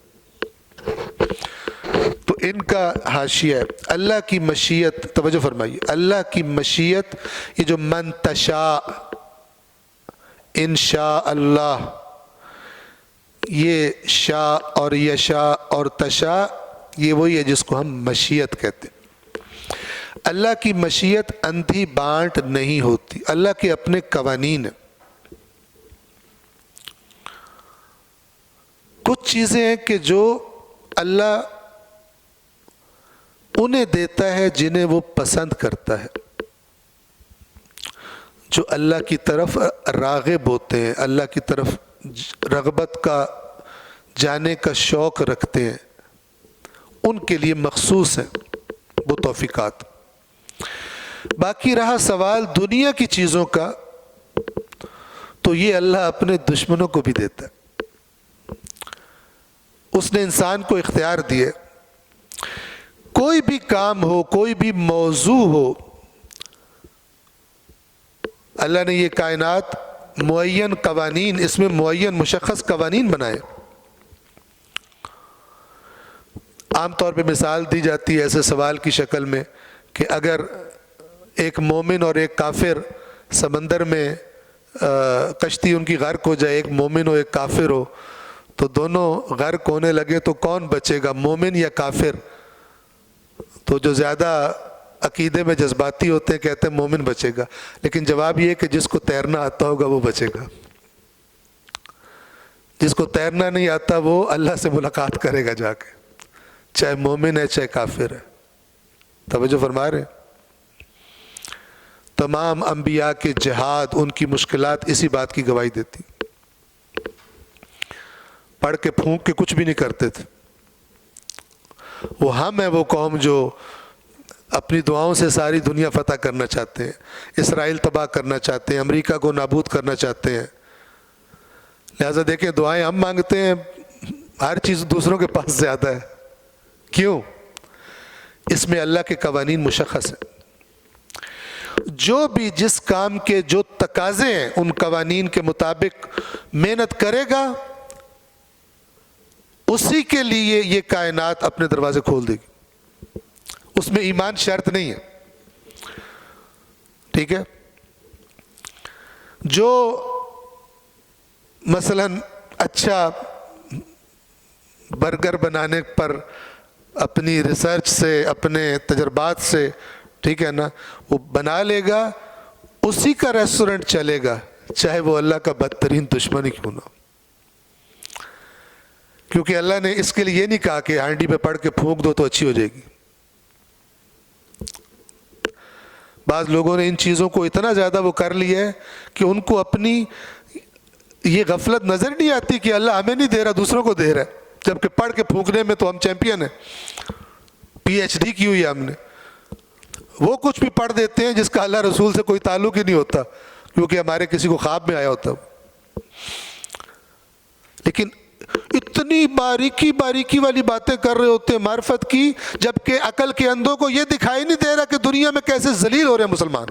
تو ان کا حاشیہ ہے اللہ کی مشیت، توجہ فرمائیے، اللہ کی مشیت، یہ جو من تشاء، انشاء اللہ، یہ شاء اور یشاء اور تشاء، یہ وہی ہے جس کو ہم مشیت کہتے ہیں۔ اللہ کی مشیت اندھی بانٹ نہیں ہوتی، اللہ کے اپنے قوانین ہیں۔ کچھ چیزیں ہیں کہ جو اللہ انہیں دیتا ہے جنہیں وہ پسند کرتا ہے، جو اللہ کی طرف راغب ہوتے ہیں، اللہ کی طرف رغبت کا جانے کا شوق رکھتے ہیں، ان کے لیے مخصوص ہیں وہ توفیقات۔ باقی رہا سوال دنیا کی چیزوں کا، تو یہ اللہ اپنے دشمنوں کو بھی دیتا ہے۔ اس نے انسان کو اختیار دیے، کوئی بھی کام ہو، کوئی بھی موضوع ہو، اللہ نے یہ کائنات معین قوانین، اس میں معین مشخص قوانین بنائے۔ عام طور پہ مثال دی جاتی ہے ایسے سوال کی شکل میں کہ اگر ایک مومن اور ایک کافر سمندر میں کشتی ان کی غرق ہو جائے، ایک مومن ہو ایک کافر ہو، تو دونوں غرق ہونے لگے تو کون بچے گا، مومن یا کافر؟ تو جو زیادہ عقیدے میں جذباتی ہوتے ہیں کہتے ہیں مومن بچے گا، لیکن جواب یہ کہ جس کو تیرنا آتا ہوگا وہ بچے گا، جس کو تیرنا نہیں آتا وہ اللہ سے ملاقات کرے گا جا کے، چاہے مومن ہے چاہے کافر ہے۔ توجہ فرما رہے ہیں؟ تمام انبیاء کے جہاد، ان کی مشکلات اسی بات کی گواہی دیتی، پڑھ کے پھونک کے کچھ بھی نہیں کرتے تھے۔ وہ ہم ہیں وہ قوم جو اپنی دعاؤں سے ساری دنیا فتح کرنا چاہتے ہیں، اسرائیل تباہ کرنا چاہتے ہیں، امریکہ کو نابود کرنا چاہتے ہیں۔ لہٰذا دیکھیں دعائیں ہم مانگتے ہیں، ہر چیز دوسروں کے پاس زیادہ ہے۔ کیوں؟ اس میں اللہ کے قوانین مشخص ہیں۔ جو بھی جس کام کے جو تقاضے ہیں ان قوانین کے مطابق محنت کرے گا، اسی کے لیے یہ کائنات اپنے دروازے کھول دے گی۔ اس میں ایمان شرط نہیں ہے، ٹھیک ہے؟ جو مثلا اچھا برگر بنانے پر اپنی ریسرچ سے، اپنے تجربات سے، ٹھیک ہے نا، وہ بنا لے گا، اسی کا ریسٹورنٹ چلے گا، چاہے وہ اللہ کا بدترین دشمن ہی کیوں نہ ہو۔ کیونکہ اللہ نے اس کے لیے یہ نہیں کہا کہ ہانڈی پہ پڑھ کے پھونک دو تو اچھی ہو جائے گی۔ بعض لوگوں نے ان چیزوں کو اتنا زیادہ وہ کر لیا ہے کہ ان کو اپنی یہ غفلت نظر نہیں آتی کہ اللہ ہمیں نہیں دے رہا، دوسروں کو دے رہا ہے، جبکہ پڑھ کے پھونکنے میں تو ہم چیمپئن ہیں، پی ایچ ڈی کی ہوئی ہے ہم نے۔ وہ کچھ بھی پڑھ دیتے ہیں جس کا اللہ رسول سے کوئی تعلق ہی نہیں ہوتا، کیونکہ ہمارے کسی کو خواب میں آیا ہوتا۔ لیکن اتنی باریکی والی باتیں کر رہے ہوتے ہیں معرفت کی، جبکہ عقل کے اندھوں کو یہ دکھائی نہیں دے رہا کہ دنیا میں کیسے ذلیل ہو رہے ہیں مسلمان۔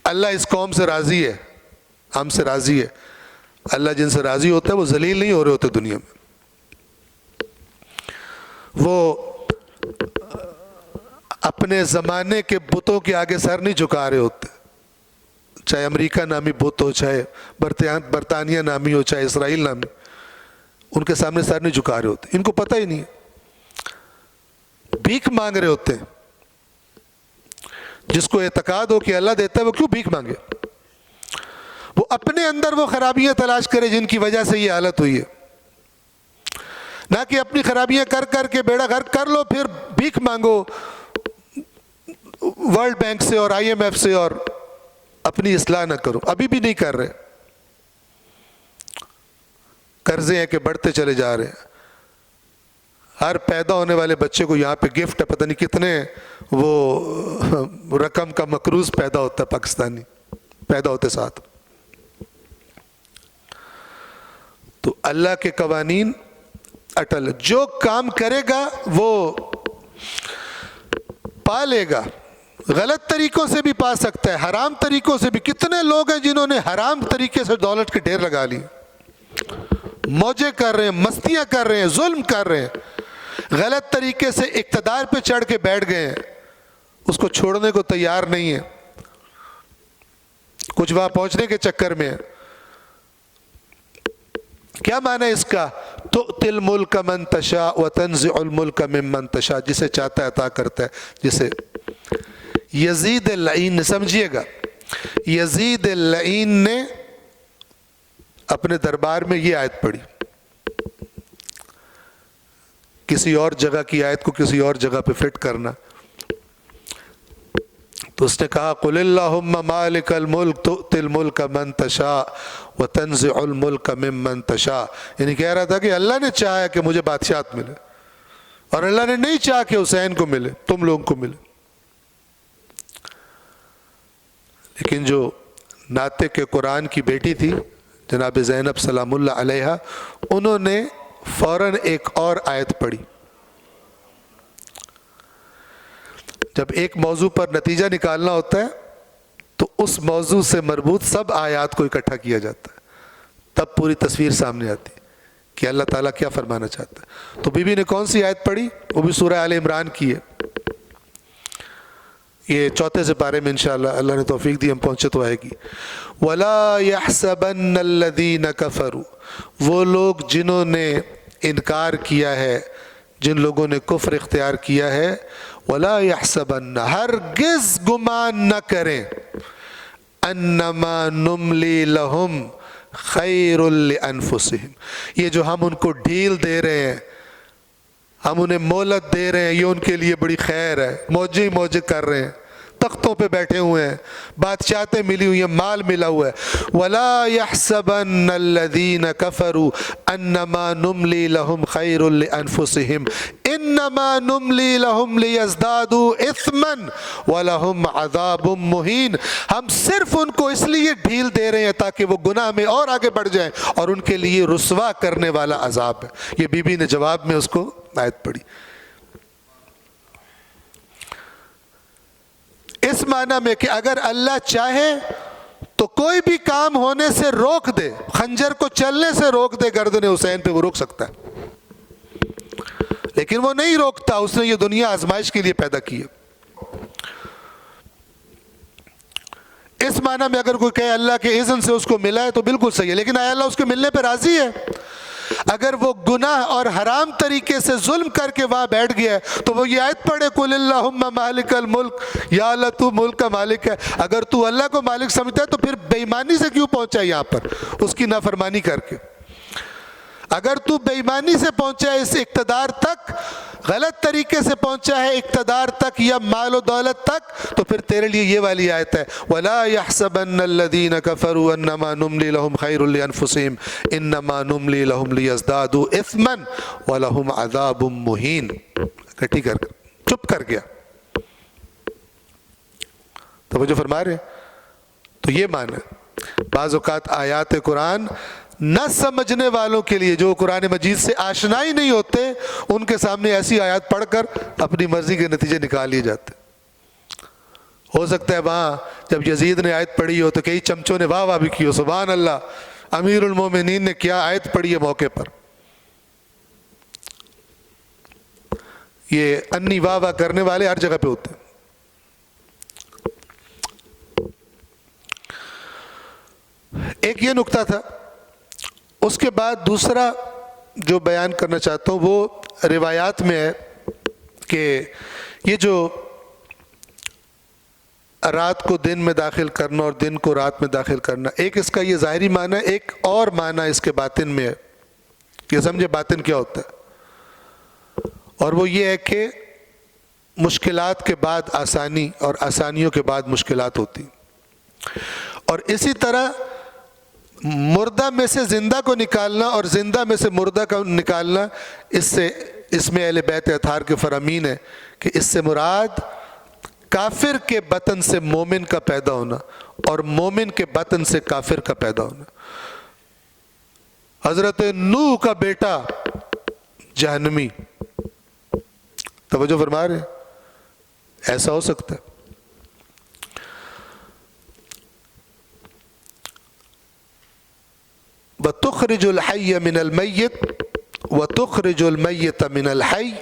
اللہ اس قوم سے راضی ہے، ہم سے راضی ہے۔ اللہ جن سے راضی ہوتا ہے وہ ذلیل نہیں ہو رہے ہوتے دنیا میں، وہ اپنے زمانے کے بتوں کے آگے سر نہیں جھکا رہے ہوتے، چاہے امریکہ نامی بت ہو، چاہے برطانیہ نامی ہو، چاہے اسرائیل نامی، ان کے سامنے سر نہیں جھکا رہے ہوتے۔ ان کو پتہ ہی نہیں ہے، بھیک مانگ رہے ہوتے ہیں۔ جس کو اعتقاد ہو کہ اللہ دیتا ہے وہ کیوں بھیک مانگے؟ وہ اپنے اندر وہ خرابیاں تلاش کرے جن کی وجہ سے یہ حالت ہوئی ہے، نہ کہ اپنی خرابیاں کر کر کے بیڑا غرق کر لو پھر بھیک مانگو ورلڈ بینک سے اور آئی ایم ایف سے اور اپنی اصلاح نہ کرو۔ ابھی بھی نہیں کر رہے، قرضے ہیں کہ بڑھتے چلے جا رہے ہیں۔ ہر پیدا ہونے والے بچے کو یہاں پہ گفٹ ہے، پتہ نہیں کتنے وہ رقم کا مقروض پیدا ہوتا ہے پاکستانی پیدا ہوتے ساتھ۔ تو اللہ کے قوانین اٹل، جو کام کرے گا وہ پا لے گا۔ غلط طریقوں سے بھی پا سکتا ہے، حرام طریقوں سے بھی۔ کتنے لوگ ہیں جنہوں نے حرام طریقے سے دولت کے ڈھیر لگا لی، موجیں کر رہے ہیں، مستیاں کر رہے ہیں، ظلم کر رہے ہیں، غلط طریقے سے اقتدار پہ چڑھ کے بیٹھ گئے ہیں، اس کو چھوڑنے کو تیار نہیں ہے، کچھ وہاں پہنچنے کے چکر میں ہے۔ کیا معنی ہے اس کا؟ تؤتی الملک من تشاء وتنزع الملک ممن تشاء، جسے چاہتا ہے عطا کرتا ہے، جسے یزید اللعین نے، سمجھیے گا، یزید اللعین نے اپنے دربار میں یہ آیت پڑھی، کسی اور جگہ کی آیت کو کسی اور جگہ پہ فٹ کرنا، تو اس نے کہا قل اللہم مالک الملک تؤتی الملک من تشاء وتنزع الملک ممن تشاء، یعنی کہہ رہا تھا کہ اللہ نے چاہا کہ مجھے بادشاہت ملے، اور اللہ نے نہیں چاہا کہ حسین کو ملے، تم لوگوں کو ملے۔ لیکن جو ناطق کے قرآن کی بیٹی تھی جناب زینب سلام اللہ علیہا، انہوں نے فوراً ایک اور آیت پڑھی۔ جب ایک موضوع پر نتیجہ نکالنا ہوتا ہے تو اس موضوع سے مربوط سب آیات کو اکٹھا کیا جاتا ہے، تب پوری تصویر سامنے آتی ہے۔ کہ اللہ تعالیٰ کیا فرمانا چاہتا ہے۔ تو بی بی نے کون سی آیت پڑھی؟ وہ بھی سورہ آل عمران کی ہے، یہ 4 سپارے میں انشاءاللہ اللہ نے توفیق دی ہم پہنچے تو آئے گی۔ وَلَا يَحْسَبَنَّ الَّذِينَ كَفَرُوا، وہ لوگ جنہوں نے انکار کیا ہے، جن لوگوں نے کفر اختیار کیا ہے، وَلَا يَحْسَبَنَّ، ہرگز گمان نہ کریں، انما نملی لہم خیر لانفسہم، یہ جو ہم ان کو ڈھیل دے رہے ہیں، ہم انہیں مہلت دے رہے ہیں، یہ ان کے لیے بڑی خیر ہے، موجے ہی موجے کر رہے ہیں، تختوں پہ بیٹھے ہوئے ہیں، بادشاہتیں ملی ہوئی ہیں، مال ملا ہوا ہے۔ وَلَا يَحْسَبَنَّ الَّذِينَ كَفَرُوا أَنَّمَا نُمْلِي لَهُمْ خَيْرٌ لِأَنفُسِهِمْ إِنَّمَا نُمْلِي لَهُمْ لِيَزْدَادُوا إِثْمًا وَلَهُمْ عَذَابٌ مُّهِينٌ، ہم صرف ان کو اس لیے ڈھیل دے رہے ہیں تاکہ وہ گناہ میں اور آگے بڑھ جائیں، اور ان کے لیے رسوا کرنے والا عذاب ہے۔ یہ بی بی نے جواب میں اس کو آیت پڑھی، اس معنی میں کہ اگر اللہ چاہے تو کوئی بھی کام ہونے سے روک دے، خنجر کو چلنے سے روک دے گردن حسین پہ، وہ روک سکتا ہے، لیکن وہ نہیں روکتا، اس نے یہ دنیا آزمائش کے لیے پیدا کی ہے۔ اس معنی میں اگر کوئی کہے اللہ کے اذن سے اس کو ملا ہے تو بالکل صحیح ہے، لیکن آیا اللہ اس کے ملنے پہ راضی ہے؟ اگر وہ گناہ اور حرام طریقے سے ظلم کر کے وہاں بیٹھ گیا ہے تو وہ یہ آیت پڑھے قُلِ اللہم مالک الملک، یا اللہ تو ملک کا مالک ہے۔ اگر تو اللہ کو مالک سمجھتا ہے تو پھر بے ایمانی سے کیوں پہنچا یہاں پر اس کی نافرمانی کر کے؟ اگر تو بے ایمانی سے پہنچا ہے اس اقتدار تک، غلط طریقے سے پہنچا ہے اقتدار تک یا مال و دولت تک، تو پھر تیرے لیے یہ والی آیت ہے وَلَا يَحْسَبَنَّ الَّذِينَ كَفَرُوا أَنَّمَا نُمْلِي لَهُمْ خَيْرٌ لِأَنفُسِهِمْ إِنَّمَا نُمْلِي لَهُمْ لِيَزْدَادُوا إِثْمًا وَلَهُمْ عَذَابٌ مُّهِينٌ۔ کٹی کر چپ کر گیا، توجہ فرما رہے ہیں؟ تو یہ معنی بعض اوقات آیات قرآن نہ سمجھنے والوں کے لیے، جو قرآن مجید سے آشنا ہی نہیں ہوتے، ان کے سامنے ایسی آیات پڑھ کر اپنی مرضی کے نتیجے نکال لیے جاتے۔ ہو سکتا ہے وہاں جب یزید نے آیت پڑھی ہو تو کئی چمچوں نے واہ واہ بھی کی ہو، سبحان اللہ امیر المومنین نے کیا آیت پڑھی ہے موقع پر۔ یہ انی واہ واہ کرنے والے ہر جگہ پہ ہوتے ہیں۔ ایک یہ نکتہ تھا، اس کے بعد دوسرا جو بیان کرنا چاہتا ہوں وہ روایات میں ہے کہ یہ جو رات کو دن میں داخل کرنا اور دن کو رات میں داخل کرنا، ایک اس کا یہ ظاہری معنی ہے، ایک اور معنی اس کے باطن میں ہے۔ یہ سمجھے باطن کیا ہوتا ہے، اور وہ یہ ہے کہ مشکلات کے بعد آسانی اور آسانیوں کے بعد مشکلات ہوتی، اور اسی طرح مردہ میں سے زندہ کو نکالنا اور زندہ میں سے مردہ کو نکالنا، اس میں اہل بیت اطہار کے فرامین ہے کہ اس سے مراد کافر کے بطن سے مومن کا پیدا ہونا اور مومن کے بطن سے کافر کا پیدا ہونا۔ حضرت نوح کا بیٹا جہنمی، توجہ فرما رہے ہیں؟ ایسا ہو سکتا ہے۔ وَتُخْرِجُ الْحَيَّ مِنَ الْمَيِّتِ وَتُخْرِجُ الْمَيِّتَ مِنَ الْحَيِّ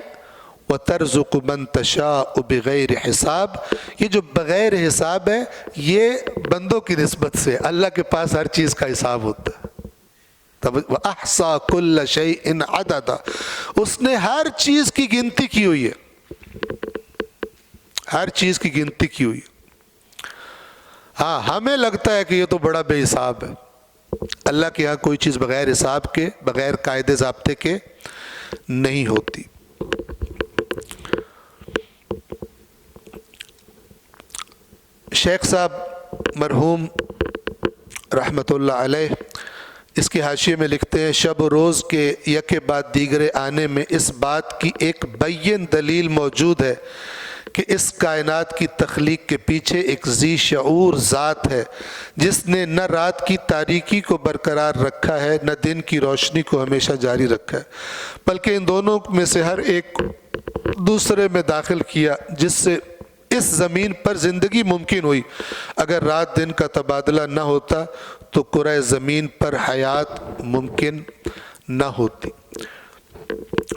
وَتَرْزُقُ مَن تَشَاءُ بِغَيْرِ حِساب۔ یہ جو بغیر حساب ہے یہ بندوں کی نسبت سے، اللہ کے پاس ہر چیز کا حساب ہوتا ہے۔ وَأَحْصَى كُلَّ شَيْءٍ عَدَدًا، اس نے ہر چیز کی گنتی کی ہوئی ہے، ہر چیز کی گنتی کی ہوئی ہے۔ ہاں ہمیں لگتا ہے کہ یہ تو بڑا بے حساب ہے، اللہ کے ہاں کوئی چیز بغیر حساب کے، بغیر قاعدے ضابطے کے نہیں ہوتی۔ شیخ صاحب مرحوم رحمۃ اللہ علیہ اس کے حاشیے میں لکھتے ہیں، شب و روز کے یکے بعد دیگرے آنے میں اس بات کی ایک بین دلیل موجود ہے کہ اس کائنات کی تخلیق کے پیچھے ایک ذی شعور ذات ہے جس نے نہ رات کی تاریکی کو برقرار رکھا ہے نہ دن کی روشنی کو ہمیشہ جاری رکھا ہے، بلکہ ان دونوں میں سے ہر ایک دوسرے میں داخل کیا، جس سے اس زمین پر زندگی ممکن ہوئی۔ اگر رات دن کا تبادلہ نہ ہوتا تو کرۂ زمین پر حیات ممکن نہ ہوتی۔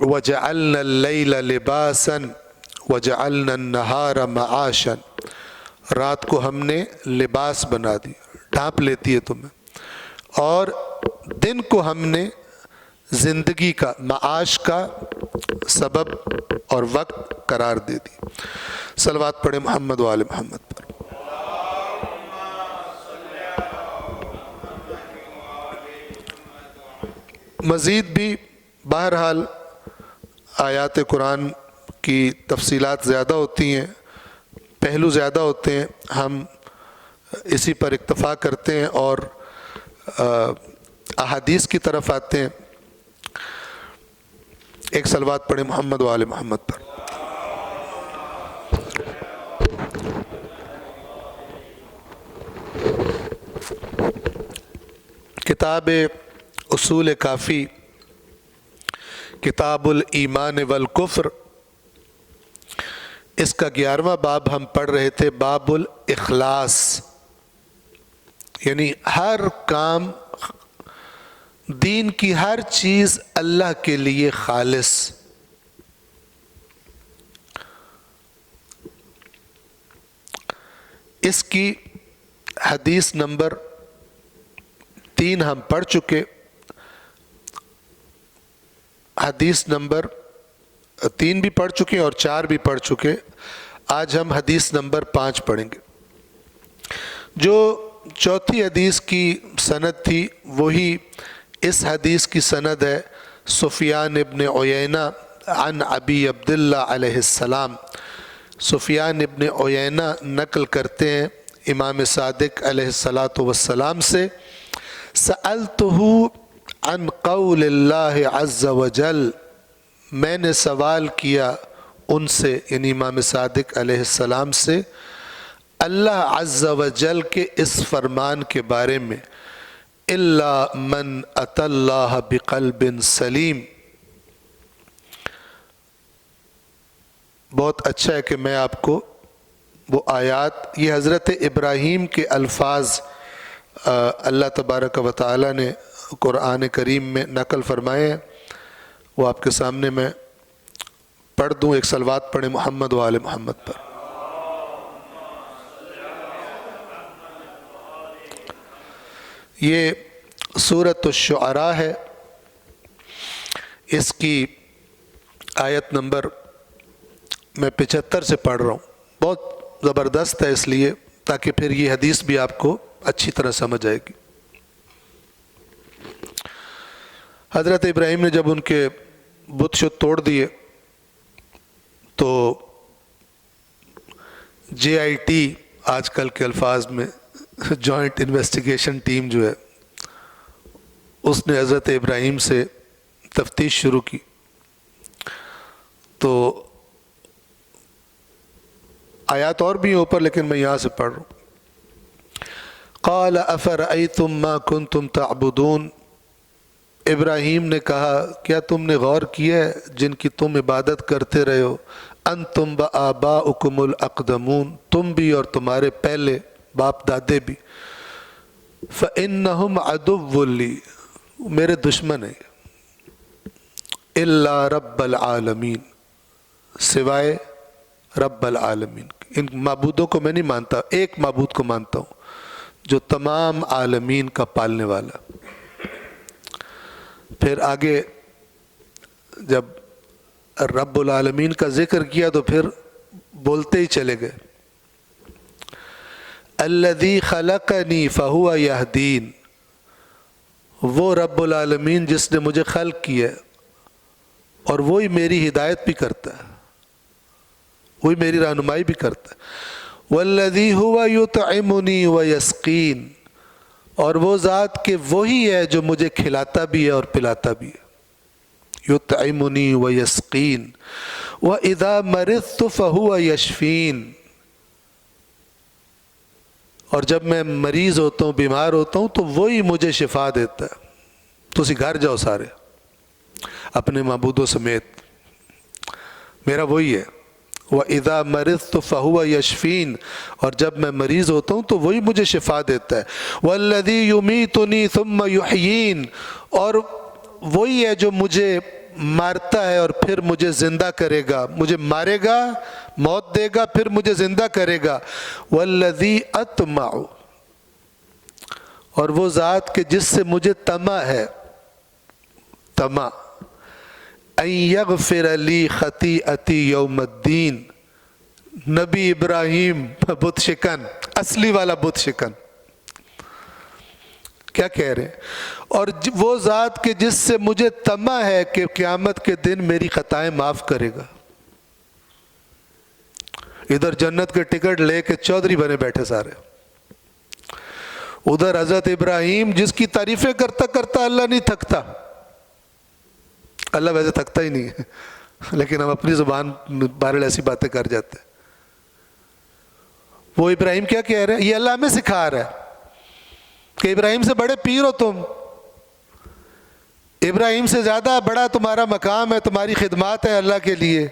وَجَعَلْنَا اللَّيْلَ لِبَاسًا وَجَعَلْنَا النَّهَارَ مَعَاشًا، رات کو ہم نے لباس بنا دی، ڈھانپ لیتی ہے تمہیں، اور دن کو ہم نے زندگی کا، معاش کا سبب اور وقت قرار دے دی۔ صلوات پڑھیں محمد و آل محمد پر۔ مزید بھی بہرحال آیات قرآن کی تفصیلات زیادہ ہوتی ہیں، پہلو زیادہ ہوتے ہیں، ہم اسی پر اکتفا کرتے ہیں اور احادیث کی طرف آتے ہیں۔ ایک صلوات پڑھیں محمد و آل محمد پر۔ کتاب اصول کافی، کتاب الایمان والکفر، اس کا 11واں باب ہم پڑھ رہے تھے، باب الاخلاص، یعنی ہر کام، دین کی ہر چیز اللہ کے لیے خالص۔ اس کی حدیث نمبر 3 ہم پڑھ چکے، حدیث نمبر 3 بھی پڑھ چکے اور 4 بھی پڑھ چکے۔ آج ہم حدیث نمبر 5 پڑھیں گے۔ جو چوتھی حدیث کی سند تھی وہی اس حدیث کی سند ہے، سفیان ابن عیینہ عن ابی عبداللہ علیہ السلام۔ سفیان ابن عیینہ نقل کرتے ہیں امام صادق علیہ السلام سے، سألتہ عن قول اللہ عز وجل، میں نے سوال کیا ان سے، یعنی امام صادق علیہ السلام سے، اللہ عز وجل کے اس فرمان کے بارے میں، الا من اتی اللہ بقلب سلیم۔ بہت اچھا ہے کہ میں آپ کو وہ آیات، یہ حضرت ابراہیم کے الفاظ اللہ تبارک و تعالی نے قرآن کریم میں نقل فرمائے ہیں، وہ آپ کے سامنے میں پڑھ دوں۔ ایک صلوات پڑھیں محمد و آل محمد پر۔ یہ سورۃ الشعراء ہے، اس کی آیت نمبر میں 75 سے پڑھ رہا ہوں، بہت زبردست ہے اس لیے تاکہ پھر یہ حدیث بھی آپ کو اچھی طرح سمجھ آئے گی۔ حضرت ابراہیم نے جب ان کے بت شت توڑ دیے تو JIT آج کل کے الفاظ میں جوائنٹ انویسٹیگیشن ٹیم جو ہے، اس نے حضرت ابراہیم سے تفتیش شروع کی، تو آیات اور بھی ہیں اوپر لیکن میں یہاں سے پڑھ رہا ہوں۔ قال افرأیتم ما کنتم تعبدون، ابراہیم نے کہا کیا تم نے غور کیا ہے جن کی تم عبادت کرتے رہے ہو، انتم وآباؤکم الاقدمون، تم بھی اور تمہارے پہلے باپ دادے بھی، فإنہم عدو لی، میرے دشمن ہیں، الا رب العالمین، سوائے رب العالمین، ان معبودوں کو میں نہیں مانتا، ایک معبود کو مانتا ہوں جو تمام عالمین کا پالنے والا۔ پھر آگے جب رب العالمین کا ذکر کیا تو پھر بولتے ہی چلے گئے، الذی خلقنی فہو یہدین، وہ رب العالمین جس نے مجھے خلق کیا اور وہی میری ہدایت بھی کرتا ہے، وہی میری رہنمائی بھی کرتا ہے، والذی ہوا یطعمنی ویسقین، اور وہ ذات کہ وہی ہے جو مجھے کھلاتا بھی ہے اور پلاتا بھی ہے، یطعمنی ویسقین، وَإِذَا مَرِضْتُ فَهُوَ یشفین، اور جب میں مریض ہوتا ہوں، بیمار ہوتا ہوں تو وہی مجھے شفا دیتا ہے۔ تو اسی گھر جاؤ سارے اپنے معبودوں سمیت، میرا وہی ہے، وَإِذَا مَرِضْتُ فَهُوَ یشفین، اور جب میں مریض ہوتا ہوں تو وہی مجھے شفا دیتا ہے، وَالَّذِي يُمِيتُنِي ثُمَّ يُحْيِينِ، اور وہی ہے جو مجھے مارتا ہے اور پھر مجھے زندہ کرے گا، مجھے مارے گا، موت دے گا، پھر مجھے زندہ کرے گا۔ والذی اطمع، اور وہ ذات کہ جس سے مجھے طمع ہے، طمع، ان یغفر لی خطیئتی یوم الدین۔ نبی ابراہیم بت شکن، اصلی والا بت شکن، کیا کہہ رہے ہیں؟ اور وہ ذات کہ جس سے مجھے طمع ہے کہ قیامت کے دن میری خطائیں معاف کرے گا۔ ادھر جنت کے ٹکٹ لے کے چودھری بنے بیٹھے سارے، ادھر حضرت ابراہیم جس کی تعریفیں کرتا کرتا اللہ نہیں تھکتا۔ اللہ ویسے تھکتا ہی نہیں ہے، لیکن ہم اپنی زبان بہرحال ایسی باتیں کر جاتے ہیں۔ وہ ابراہیم کیا کہہ رہے ہیں؟ یہ اللہ ہمیں سکھا رہا ہے کہ ابراہیم سے بڑے پیر ہو تم، ابراہیم سے زیادہ بڑا تمہارا مقام ہے، تمہاری خدمات ہے اللہ کے لیے،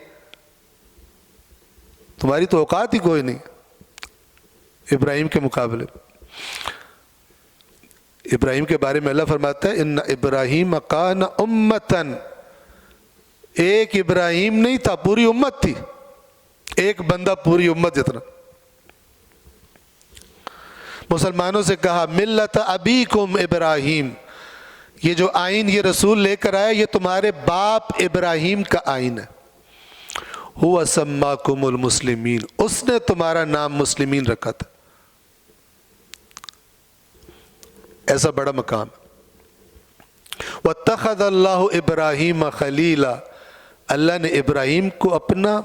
تمہاری تو اوقات ہی کوئی نہیں ابراہیم کے مقابلے۔ ابراہیم کے بارے میں اللہ فرماتا ہے ان ابراہیم کان امتن، ایک ابراہیم نہیں تھا، پوری امت تھی، ایک بندہ پوری امت جتنا۔ مسلمانوں سے کہا ملت ابیکم ابراہیم، یہ جو آئین یہ رسول لے کر آیا یہ تمہارے باپ ابراہیم کا آئین ہے۔ ہوا سماکم المسلمین، اس نے تمہارا نام مسلمین رکھا تھا۔ ایسا بڑا مقام۔ واتخذ اللہ ابراہیم خلیلا، اللہ نے ابراہیم کو اپنا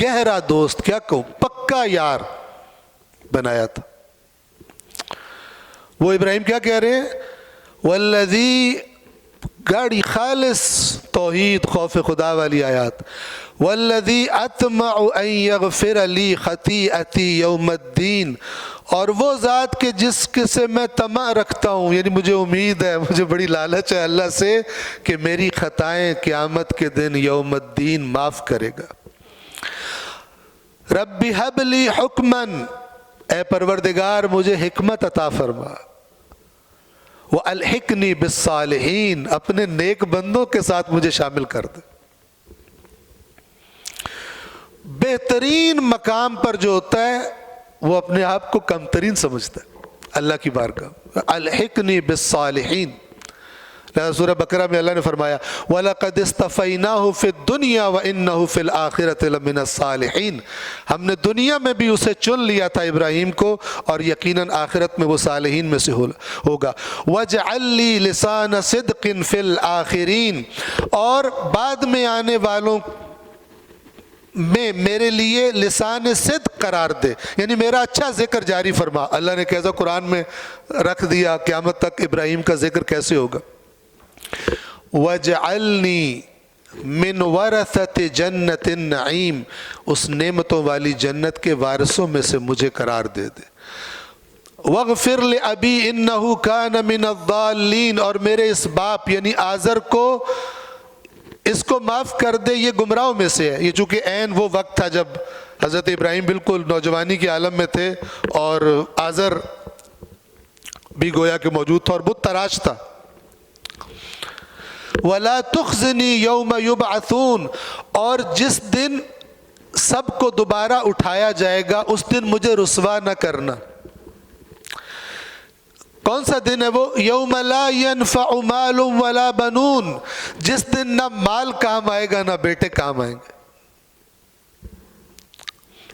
گہرا دوست، کیا کہوں، پکا یار بنایا تھا۔ وہ ابراہیم کیا کہہ رہے ہیں؟ والذی، گاڑی خالص توحید خوف خدا والی آیات، والذی اطمع ان یغفر لی خطیئتی یوم الدین، اور وہ ذات کے جس کے سے میں طمع رکھتا ہوں، یعنی مجھے امید ہے، مجھے بڑی لالچ ہے اللہ سے کہ میری خطائیں قیامت کے دن یوم الدین معاف کرے گا۔ رب ہب لی حکمن، اے پروردگار مجھے حکمت عطا فرما، وَأَلْحِقْنِي بِالصَّالِحِينَ، اپنے نیک بندوں کے ساتھ مجھے شامل کر دے۔ بہترین مقام پر جو ہوتا ہے وہ اپنے آپ کو کم ترین سمجھتا ہے اللہ کی بارگاہ۔ الحقنی بالصالحین، سورہ بقرہ میں اللہ نے فرمایا وَلَقَدْ اسْتَفَيْنَاهُ فِي الدُّنْيَا وَإِنَّهُ فِي الْآخِرَةِ لَمِنَ الصَّالِحِينَ، ہم نے دنیا میں بھی اسے چن لیا تھا ابراہیم کو، اور یقیناً آخرت میں وہ صالحین میں سے ہوگا۔ وَاجْعَلْ لِي لِسَانَ صِدْقٍ فِي الْآخِرِينَ، اور بعد میں آنے والوں میں میرے لیے لسان صدق قرار دے، یعنی میرا اچھا ذکر جاری فرما۔ اللہ نے کیسا قرآن میں رکھ دیا، قیامت تک ابراہیم کا ذکر کیسے ہوگا۔ وَاجْعَلْنِي مِنْ وَرَثَةِ جَنَّةِ النَّعِيمِ، اس نعمتوں والی جنت کے وارثوں میں سے مجھے قرار دے دے۔ وَاغْفِرْ لِأَبِي إِنَّهُ كَانَ مِنَ الضَّالِّينَ، اور میرے اس باپ یعنی آزر کو، اس کو معاف کر دے، یہ گمراہوں میں سے ہے۔ یہ چونکہ عین وہ وقت تھا جب حضرت ابراہیم بالکل نوجوانی کے عالم میں تھے اور آزر بھی گویا کہ موجود تھا اور بت تراش تھا۔ وَلَا تُخْزِنِي يَوْمَ يُبْعَثُونَ، اور جس دن سب کو دوبارہ اٹھایا جائے گا اس دن مجھے رسوا نہ کرنا۔ کون سا دن ہے وہ؟ یوم لا ينفع مال ولا بنون، جس دن نہ مال کام آئے گا نہ بیٹے کام آئیں گے۔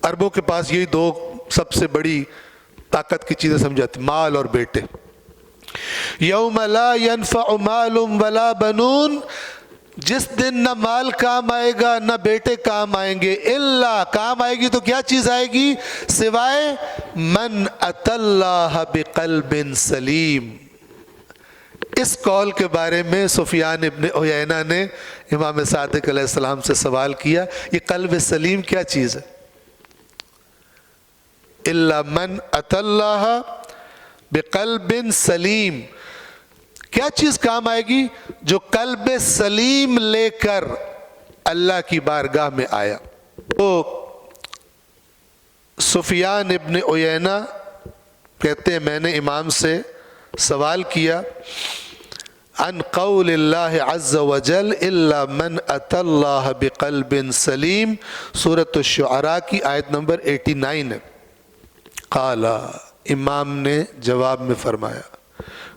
عربوں کے پاس یہی دو سب سے بڑی طاقت کی چیزیں سمجھاتی، مال اور بیٹے۔ یوم لا ينفع مال ولا بنون، جس دن نہ مال کام آئے گا نہ بیٹے کام آئیں گے، الا، کام آئے گی تو کیا چیز آئے گی؟ سوائے من اتی اللہ بقلب سلیم۔ اس قول کے بارے میں سفیان ابن عیینہ نے امام صادق علیہ السلام سے سوال کیا، یہ قلب سلیم کیا چیز ہے؟ الا من اتی اللہ بقلب سلیم، کیا چیز کام آئے گی؟ جو قلب سلیم لے کر اللہ کی بارگاہ میں آیا۔ تو سفیان ابن عیینہ کہتے ہیں میں نے امام سے سوال کیا، عن قول اللہ عز وجل الا من اتى اللہ بقلب سلیم، سورۃ الشعراء کی آیت نمبر 89 ہے۔ قال، امام نے جواب میں فرمایا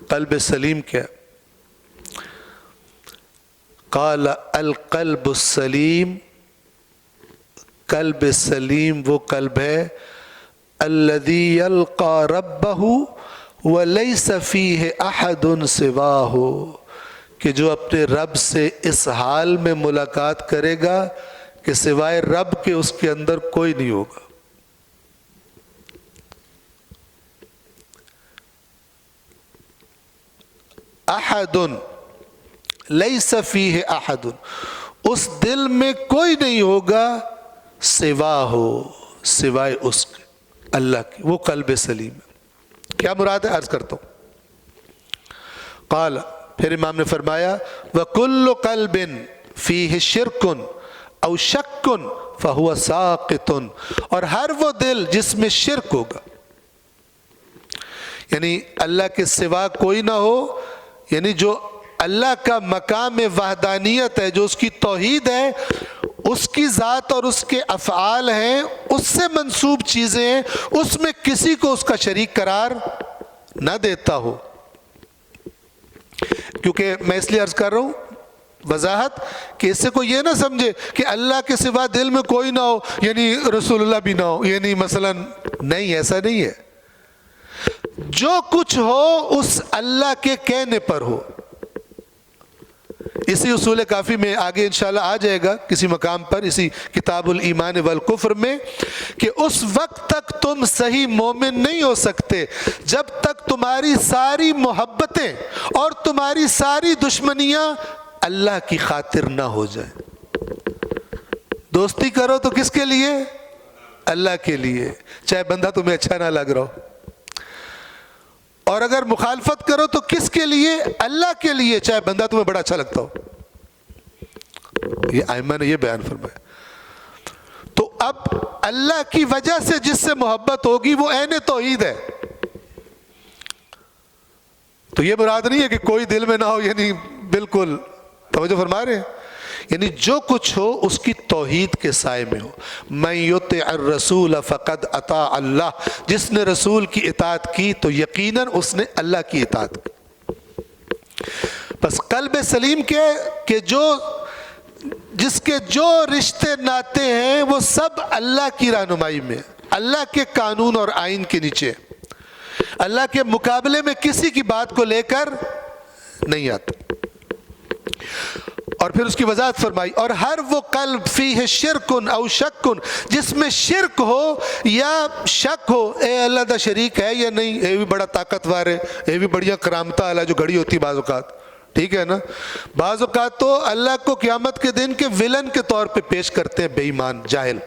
قلب سلیم کیا؟ قال القلب السلیم، قلب سلیم وہ قلب ہے الذی یلقى ربہ ولیس فیہ احد سواہ، کہ جو اپنے رب سے اس حال میں ملاقات کرے گا کہ سوائے رب کے اس کے اندر کوئی نہیں ہوگا۔ احد لیس فیہ احد، اس دل میں کوئی نہیں ہوگا سواہ، سوائے اس کے اللہ کی، وہ قلب سلیم ہے۔ کیا مراد ہے؟ عرض کرتا ہوں۔ قال، پھر امام نے فرمایا وَكُلُّ قَلْبٍ فِيهِ شِرْكٌ أَوْ شَكٌّ فَهُوَ سَاقِطٌ، اور ہر وہ دل جس میں شرک ہوگا، یعنی اللہ کے سوا کوئی نہ ہو، یعنی جو اللہ کا مقام وحدانیت ہے، جو اس کی توحید ہے، اس کی ذات اور اس کے افعال ہیں، اس سے منسوب چیزیں ہیں، اس میں کسی کو اس کا شریک قرار نہ دیتا ہو۔ کیونکہ میں اس لیے عرض کر رہا ہوں وضاحت کہ اس سے کوئی یہ نہ سمجھے کہ اللہ کے سوا دل میں کوئی نہ ہو یعنی رسول اللہ بھی نہ ہو، یعنی مثلا نہیں، ایسا نہیں ہے۔ جو کچھ ہو اس اللہ کے کہنے پر ہو۔ اسی اصول کافی میں آگے انشاءاللہ آ جائے گا کسی مقام پر، اسی کتاب الایمان والکفر میں، کہ اس وقت تک تم صحیح مومن نہیں ہو سکتے جب تک تمہاری ساری محبتیں اور تمہاری ساری دشمنیاں اللہ کی خاطر نہ ہو جائیں۔ دوستی کرو تو کس کے لیے؟ اللہ کے لیے، چاہے بندہ تمہیں اچھا نہ لگ رہا ہو۔ اور اگر مخالفت کرو تو کس کے لیے؟ اللہ کے لیے، چاہے بندہ تمہیں بڑا اچھا لگتا ہو۔ یہ ائمہ نے یہ بیان فرمایا۔ تو اب اللہ کی وجہ سے جس سے محبت ہوگی وہ عین توحید ہے۔ تو یہ مراد نہیں ہے کہ کوئی دل میں نہ ہو، یعنی بالکل توجہ فرما رہے ہیں، یعنی جو کچھ ہو اس کی توحید کے سائے میں ہو۔ من یطع الرسول فقد اطاع اللہ، جس نے رسول کی اطاعت کی تو یقیناً اس نے اللہ کی اطاعت کی۔ بس قلب سلیم کے کہ جس کے جو رشتے ناتے ہیں وہ سب اللہ کی رہنمائی میں، اللہ کے قانون اور آئین کے نیچے، اللہ کے مقابلے میں کسی کی بات کو لے کر نہیں آتا۔ اور پھر اس کی وضاحت فرمائی، اور ہر وہ قلب فیہ شرکن او شکن، جس میں شرک ہو یا شک ہو، اے اللہ دا شریک ہے یا نہیں، اے بھی بڑا طاقتور ہے، اے بھی بڑیا کرامتہ اللہ جو گھڑی ہوتی بعض اوقات، ٹھیک ہے نا۔ بعض اوقات تو اللہ کو قیامت کے دن کے ولن کے طور پہ پیش کرتے ہیں بے ایمان جاہل،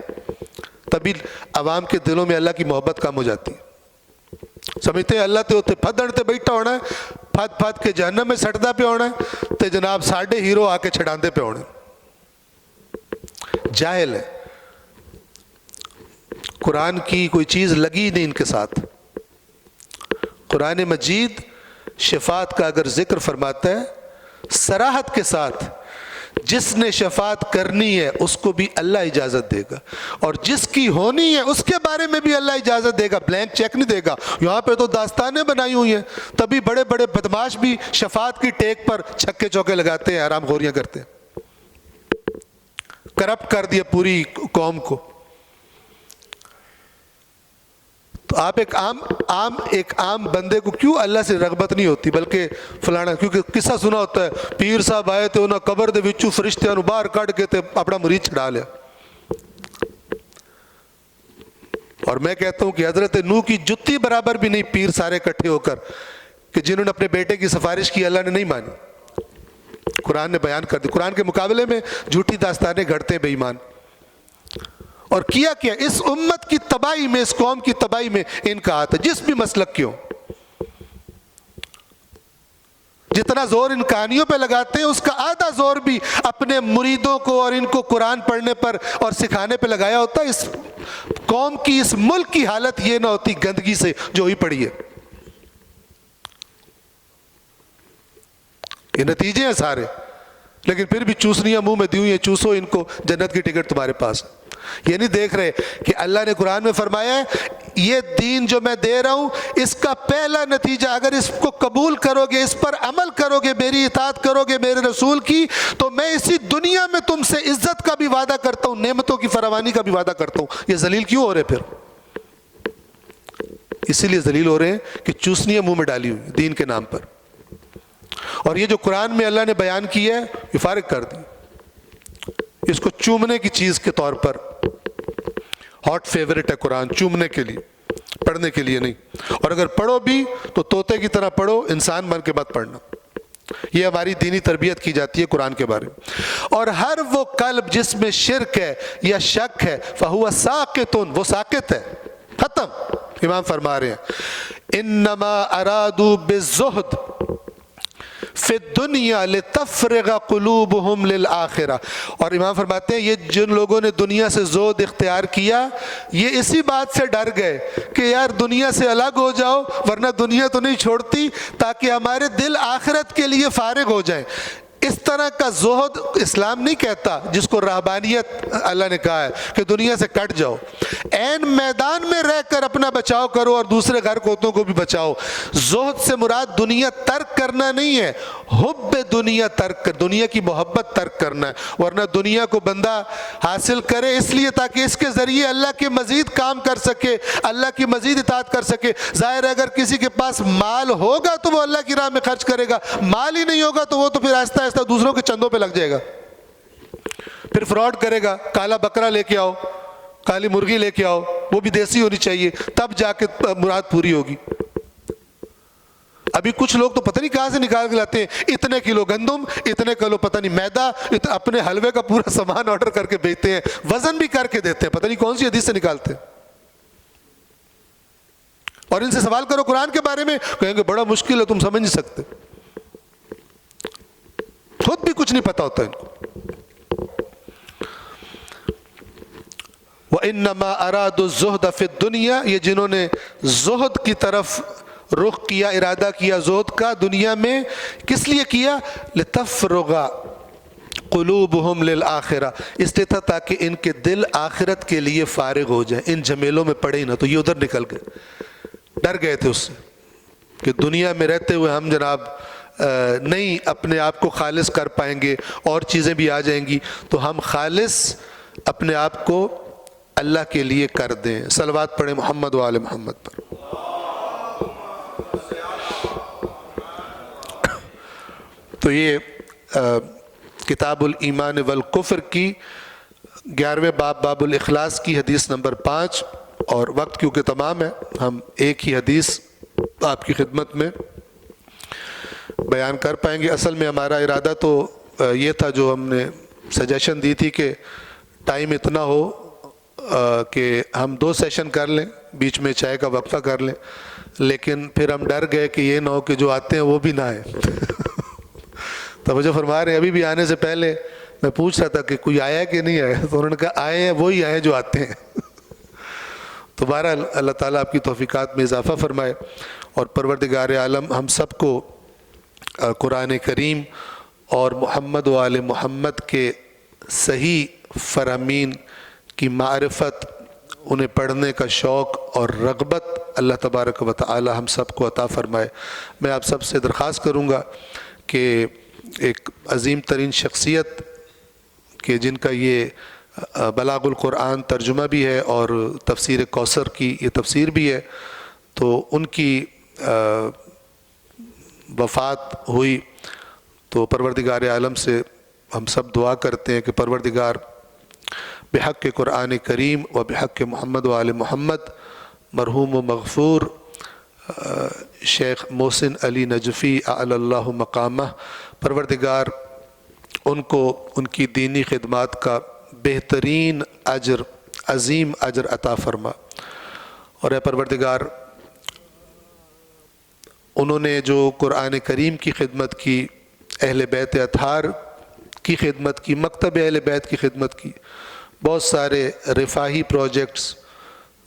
تبھی عوام کے دلوں میں اللہ کی محبت کم ہو جاتی ہے۔ سمجھتے ہیں اللہ تے ہوتے پھدڑ تے بیٹھا ہونا ہے، پھد پھد کے جہنم میں سٹدا پہ ہونا ہے، تے جناب ساڑھے ہیرو آ کے چھڑاندے پہ ہونا ہے۔ جاہل ہے، قرآن کی کوئی چیز لگی نہیں ان کے ساتھ۔ قرآن مجید شفاعت کا اگر ذکر فرماتا ہے صراحت کے ساتھ، جس نے شفاعت کرنی ہے اس کو بھی اللہ اجازت دے گا، اور جس کی ہونی ہے اس کے بارے میں بھی اللہ اجازت دے گا، بلینک چیک نہیں دے گا۔ یہاں پہ تو داستانیں بنائی ہوئی ہیں، تبھی بڑے بڑے بدماش بھی شفاعت کی ٹیک پر چھکے چوکے لگاتے ہیں، حرام خوریاں کرتے ہیں، کرپٹ کر دیا پوری قوم کو۔ تو آپ ایک عام بندے کو کیوں اللہ سے رغبت نہیں ہوتی، بلکہ فلانا، کیونکہ قصہ سنا ہوتا ہے پیر صاحب آئے تھے انہاں قبر دے وچوں فرشتیاں نو باہر کڈ کے تے اپنا مرید چھڑا لیا۔ اور میں کہتا ہوں کہ حضرت نوح کی جتی برابر بھی نہیں پیر سارے اکٹھے ہو کر کہ جنہوں نے اپنے بیٹے کی سفارش کی، اللہ نے نہیں مانی۔ قرآن نے بیان کر دی، قرآن کے مقابلے میں جھوٹی داستانیں گھڑتے بے ایمان۔ اور کیا اس امت کی تباہی میں، اس قوم کی تباہی میں ان کا ہاتھ ہے، جس بھی مسلک کیوں۔ جتنا زور ان کہانیوں پہ لگاتے ہیں اس کا آدھا زور بھی اپنے مریدوں کو اور ان کو قرآن پڑھنے پر اور سکھانے پہ لگایا ہوتا ہے۔ اس قوم کی، اس ملک کی حالت یہ نہ ہوتی گندگی سے جو ہی پڑی ہے۔ یہ نتیجے ہیں سارے، لیکن پھر بھی چوسنیاں منہ میں دی ہوئی ہیں، چوسو ان کو، جنت کی ٹکٹ تمہارے پاس۔ یہ نہیں دیکھ رہے کہ اللہ نے قرآن میں فرمایا ہے یہ دین جو میں دے رہا ہوں اس کا پہلا نتیجہ اگر اس کو قبول کرو گے، اس پر عمل کرو گے، میری اطاعت کرو گے میرے رسول کی، تو میں اسی دنیا میں تم سے عزت کا بھی وعدہ کرتا ہوں، نعمتوں کی فراوانی کا بھی وعدہ کرتا ہوں۔ یہ ذلیل کیوں ہو رہے پھر؟ اسی لیے ذلیل ہو رہے ہیں کہ چوسنیاں منہ میں ڈالی ہوئی دین کے نام پر، اور یہ جو قرآن میں اللہ نے بیان کیا ہے یہ فارغ کر دی، اس کو چومنے کی چیز کے طور پر ہاٹ فیورٹ ہے قرآن، چومنے کے لیے، پڑھنے کے لیے نہیں، اور اگر پڑھو بھی تو طوطے کی طرح پڑھو، انسان بن کے مت پڑھنا۔ یہ ہماری دینی تربیت کی جاتی ہے قرآن کے بارے میں۔ اور ہر وہ قلب جس میں شرک ہے یا شک ہے فَهُوَ سَاقِطٌ، وہ ساقط ہے، ختم۔ امام فرما رہے ہیں انما ارادوا بالزہد فی الدنیا لتفرغ قلوبہم للآخرہ، اور امام فرماتے ہیں یہ جن لوگوں نے دنیا سے زہد اختیار کیا یہ اسی بات سے ڈر گئے کہ یار دنیا سے الگ ہو جاؤ ورنہ دنیا تو نہیں چھوڑتی، تاکہ ہمارے دل آخرت کے لیے فارغ ہو جائیں۔ اس طرح کا زہد اسلام نہیں کہتا، جس کو رہبانیت اللہ نے کہا ہے کہ دنیا سے کٹ جاؤ، عین میدان میں رہ کر اپنا بچاؤ کرو اور دوسرے گھر کوتوں کو بھی بچاؤ۔ زہد سے مراد دنیا ترک کرنا نہیں ہے، حب دنیا ترک کر، دنیا کی محبت ترک کرنا ہے، ورنہ دنیا کو بندہ حاصل کرے اس لیے تاکہ اس کے ذریعے اللہ کے مزید کام کر سکے، اللہ کی مزید اطاعت کر سکے۔ ظاہر ہے اگر کسی کے پاس مال ہوگا تو وہ اللہ کی راہ میں خرچ کرے گا، مال ہی نہیں ہوگا تو وہ تو پھر آہستہ آہستہ دوسروں کے چندوں پہ لگ جائے گا، پھر فراڈ کرے گا، کالا بکرا لے کے آؤ، کالی مرغی لے کے آؤ، وہ بھی دیسی ہونی چاہیے، تب جا کے مراد پوری ہوگی۔ ابھی کچھ لوگ تو پتہ نہیں کہاں سے نکال کے لاتے ہیں اتنے کلو گندم، اتنے کلو پتہ نہیں میدا، اپنے حلوے کا پورا سامان آرڈر کر کے بیچتے ہیں، وزن بھی کر کے دیتے ہیں، پتہ نہیں کون سی حدیث سے نکالتے ہیں۔ اور ان سے سوال کرو قرآن کے بارے میں، کہیں گے بڑا مشکل ہے، تم سمجھ نہیں سکتے، خود بھی کچھ نہیں پتا ہوتا ان کو۔ وَإِنَّمَا أَرَادُوا الزُّهْدَ فِي الدُّنْيَا، یہ جنہوں نے زہد کی طرف رخ کیا، ارادہ کیا زہد کا دنیا میں، کس لیے کیا؟ لِتَفْرُغَ قُلُوبُهُمْ لِلْآخِرَةِ، اس لیے تھا تاکہ ان کے دل آخرت کے لیے فارغ ہو جائیں، ان جھمیلوں میں پڑے ہی نہ، تو یہ ادھر نکل گئے، ڈر گئے تھے اس سے کہ دنیا میں رہتے ہوئے ہم جناب نہیں اپنے آپ کو خالص کر پائیں گے، اور چیزیں بھی آ جائیں گی، تو ہم خالص اپنے آپ کو اللہ کے لیے کر دیں۔ صلوات پڑھیں محمد و آل محمد پر۔ تو یہ کتاب الایمان والکفر کی 11ویں باب، باب الاخلاص کی حدیث نمبر 5، اور وقت کیونکہ تمام ہے ہم ایک ہی حدیث آپ کی خدمت میں بیان کر پائیں گے۔ اصل میں ہمارا ارادہ تو یہ تھا، جو ہم نے سجیشن دی تھی کہ ٹائم اتنا ہو کہ ہم 2 سیشن کر لیں، بیچ میں چائے کا وقفہ کر لیں، لیکن پھر ہم ڈر گئے کہ یہ نہ ہو کہ جو آتے ہیں وہ بھی نہ آئے۔ توجہ فرما رہے ہیں، ابھی بھی آنے سے پہلے میں پوچھ رہا تھا کہ کوئی آیا کہ نہیں آیا، تو انہوں نے کہا آئے ہیں، وہی آئے جو آتے ہیں۔ تو بہرحال اللہ تعالیٰ آپ کی توفیقات میں اضافہ فرمائے، اور پروردگار عالم ہم سب کو قرآن کریم اور محمد و آل محمد کے صحیح فرامین کی معرفت، انہیں پڑھنے کا شوق اور رغبت اللہ تبارک و تعالی ہم سب کو عطا فرمائے۔ میں آپ سب سے درخواست کروں گا کہ ایک عظیم ترین شخصیت کہ جن کا یہ بلاغ القرآن ترجمہ بھی ہے اور تفسیر کوثر کی یہ تفسیر بھی ہے، تو ان کی وفات ہوئی، تو پروردگار عالم سے ہم سب دعا کرتے ہیں کہ پروردگار بحق قرآن کریم و بحق محمد و آل محمد مرحوم و مغفور شیخ محسن علی نجفی اعلی اللہ مقامہ، پروردگار ان کو ان کی دینی خدمات کا بہترین اجر، عظیم اجر عطا فرما، اور اے پروردگار انہوں نے جو قرآن کریم کی خدمت کی، اہل بیت اطہار کی خدمت کی، مکتب اہل بیت کی خدمت کی، بہت سارے رفاہی پروجیکٹس،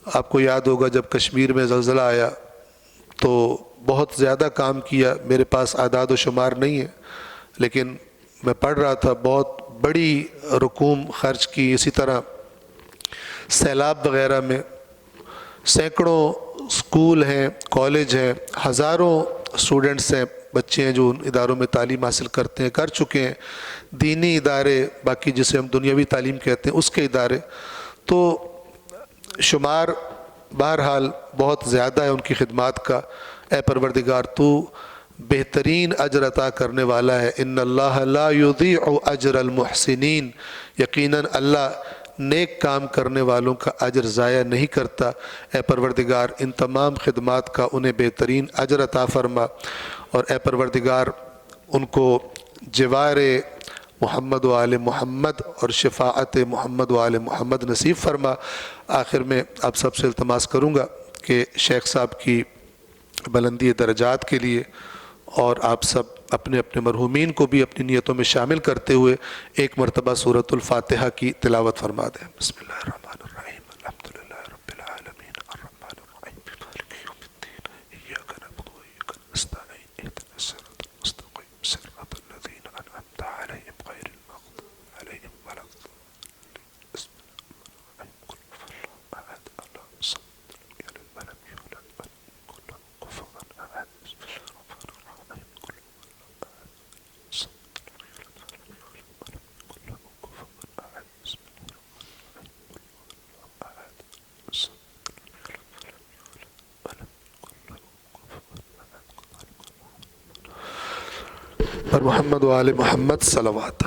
آپ کو یاد ہوگا جب کشمیر میں زلزلہ آیا تو بہت زیادہ کام کیا، میرے پاس اعداد و شمار نہیں ہے، لیکن میں پڑھ رہا تھا بہت بڑی رقوم خرچ کی. اسی طرح سیلاب وغیرہ میں سینکڑوں اسکول ہیں، کالج ہیں، ہزاروں اسٹوڈنٹس ہیں، بچے ہیں جو ان اداروں میں تعلیم حاصل کرتے ہیں، کر چکے ہیں. دینی ادارے، باقی جسے ہم دنیاوی تعلیم کہتے ہیں، اس کے ادارے، تو شمار بہرحال بہت زیادہ ہے ان کی خدمات کا. اے پروردگار تو بہترین اجر عطا کرنے والا ہے. ان اللہ لا یضیع اجر المحسنین، یقیناً اللہ نیک کام کرنے والوں کا اجر ضائع نہیں کرتا. اے پروردگار ان تمام خدمات کا انہیں بہترین اجر عطا فرما، اور اے پروردگار ان کو جوار محمد و آل محمد اور شفاعت محمد و آل محمد نصیب فرما. آخر میں آپ سب سے التماس کروں گا کہ شیخ صاحب کی بلندی درجات کے لیے اور آپ سب اپنے اپنے مرحومین کو بھی اپنی نیتوں میں شامل کرتے ہوئے ایک مرتبہ سورۃ الفاتحہ کی تلاوت فرما دیں. بسم اللہ الرحمن الرحیم. الحمدللہ رب العالمین الرحمن الرحیم مالک یوم الدین ایاک نعبد و ایاک نستعین اهدنا الصراط المستقیم صراط الذین انعمت علیہم غیر المغضوب علیہم ولا الضالین. بسم اللہ الرحمن الرحیم. قل هو احد اللہ الصمد لم یلد ولم یولد ولم یکن له کفوا احد. بسم اللہ الرحمن الرحیم. قل هو احد الصمد لم یلد ولم یولد ولم یکن له کفوا احد. بسم اللہ الرحمن الرحیم. قل هو احد الصمد لم یلد ولم یولد ولم یکن له کفوا احد. پر محمد و آل محمد صلوات.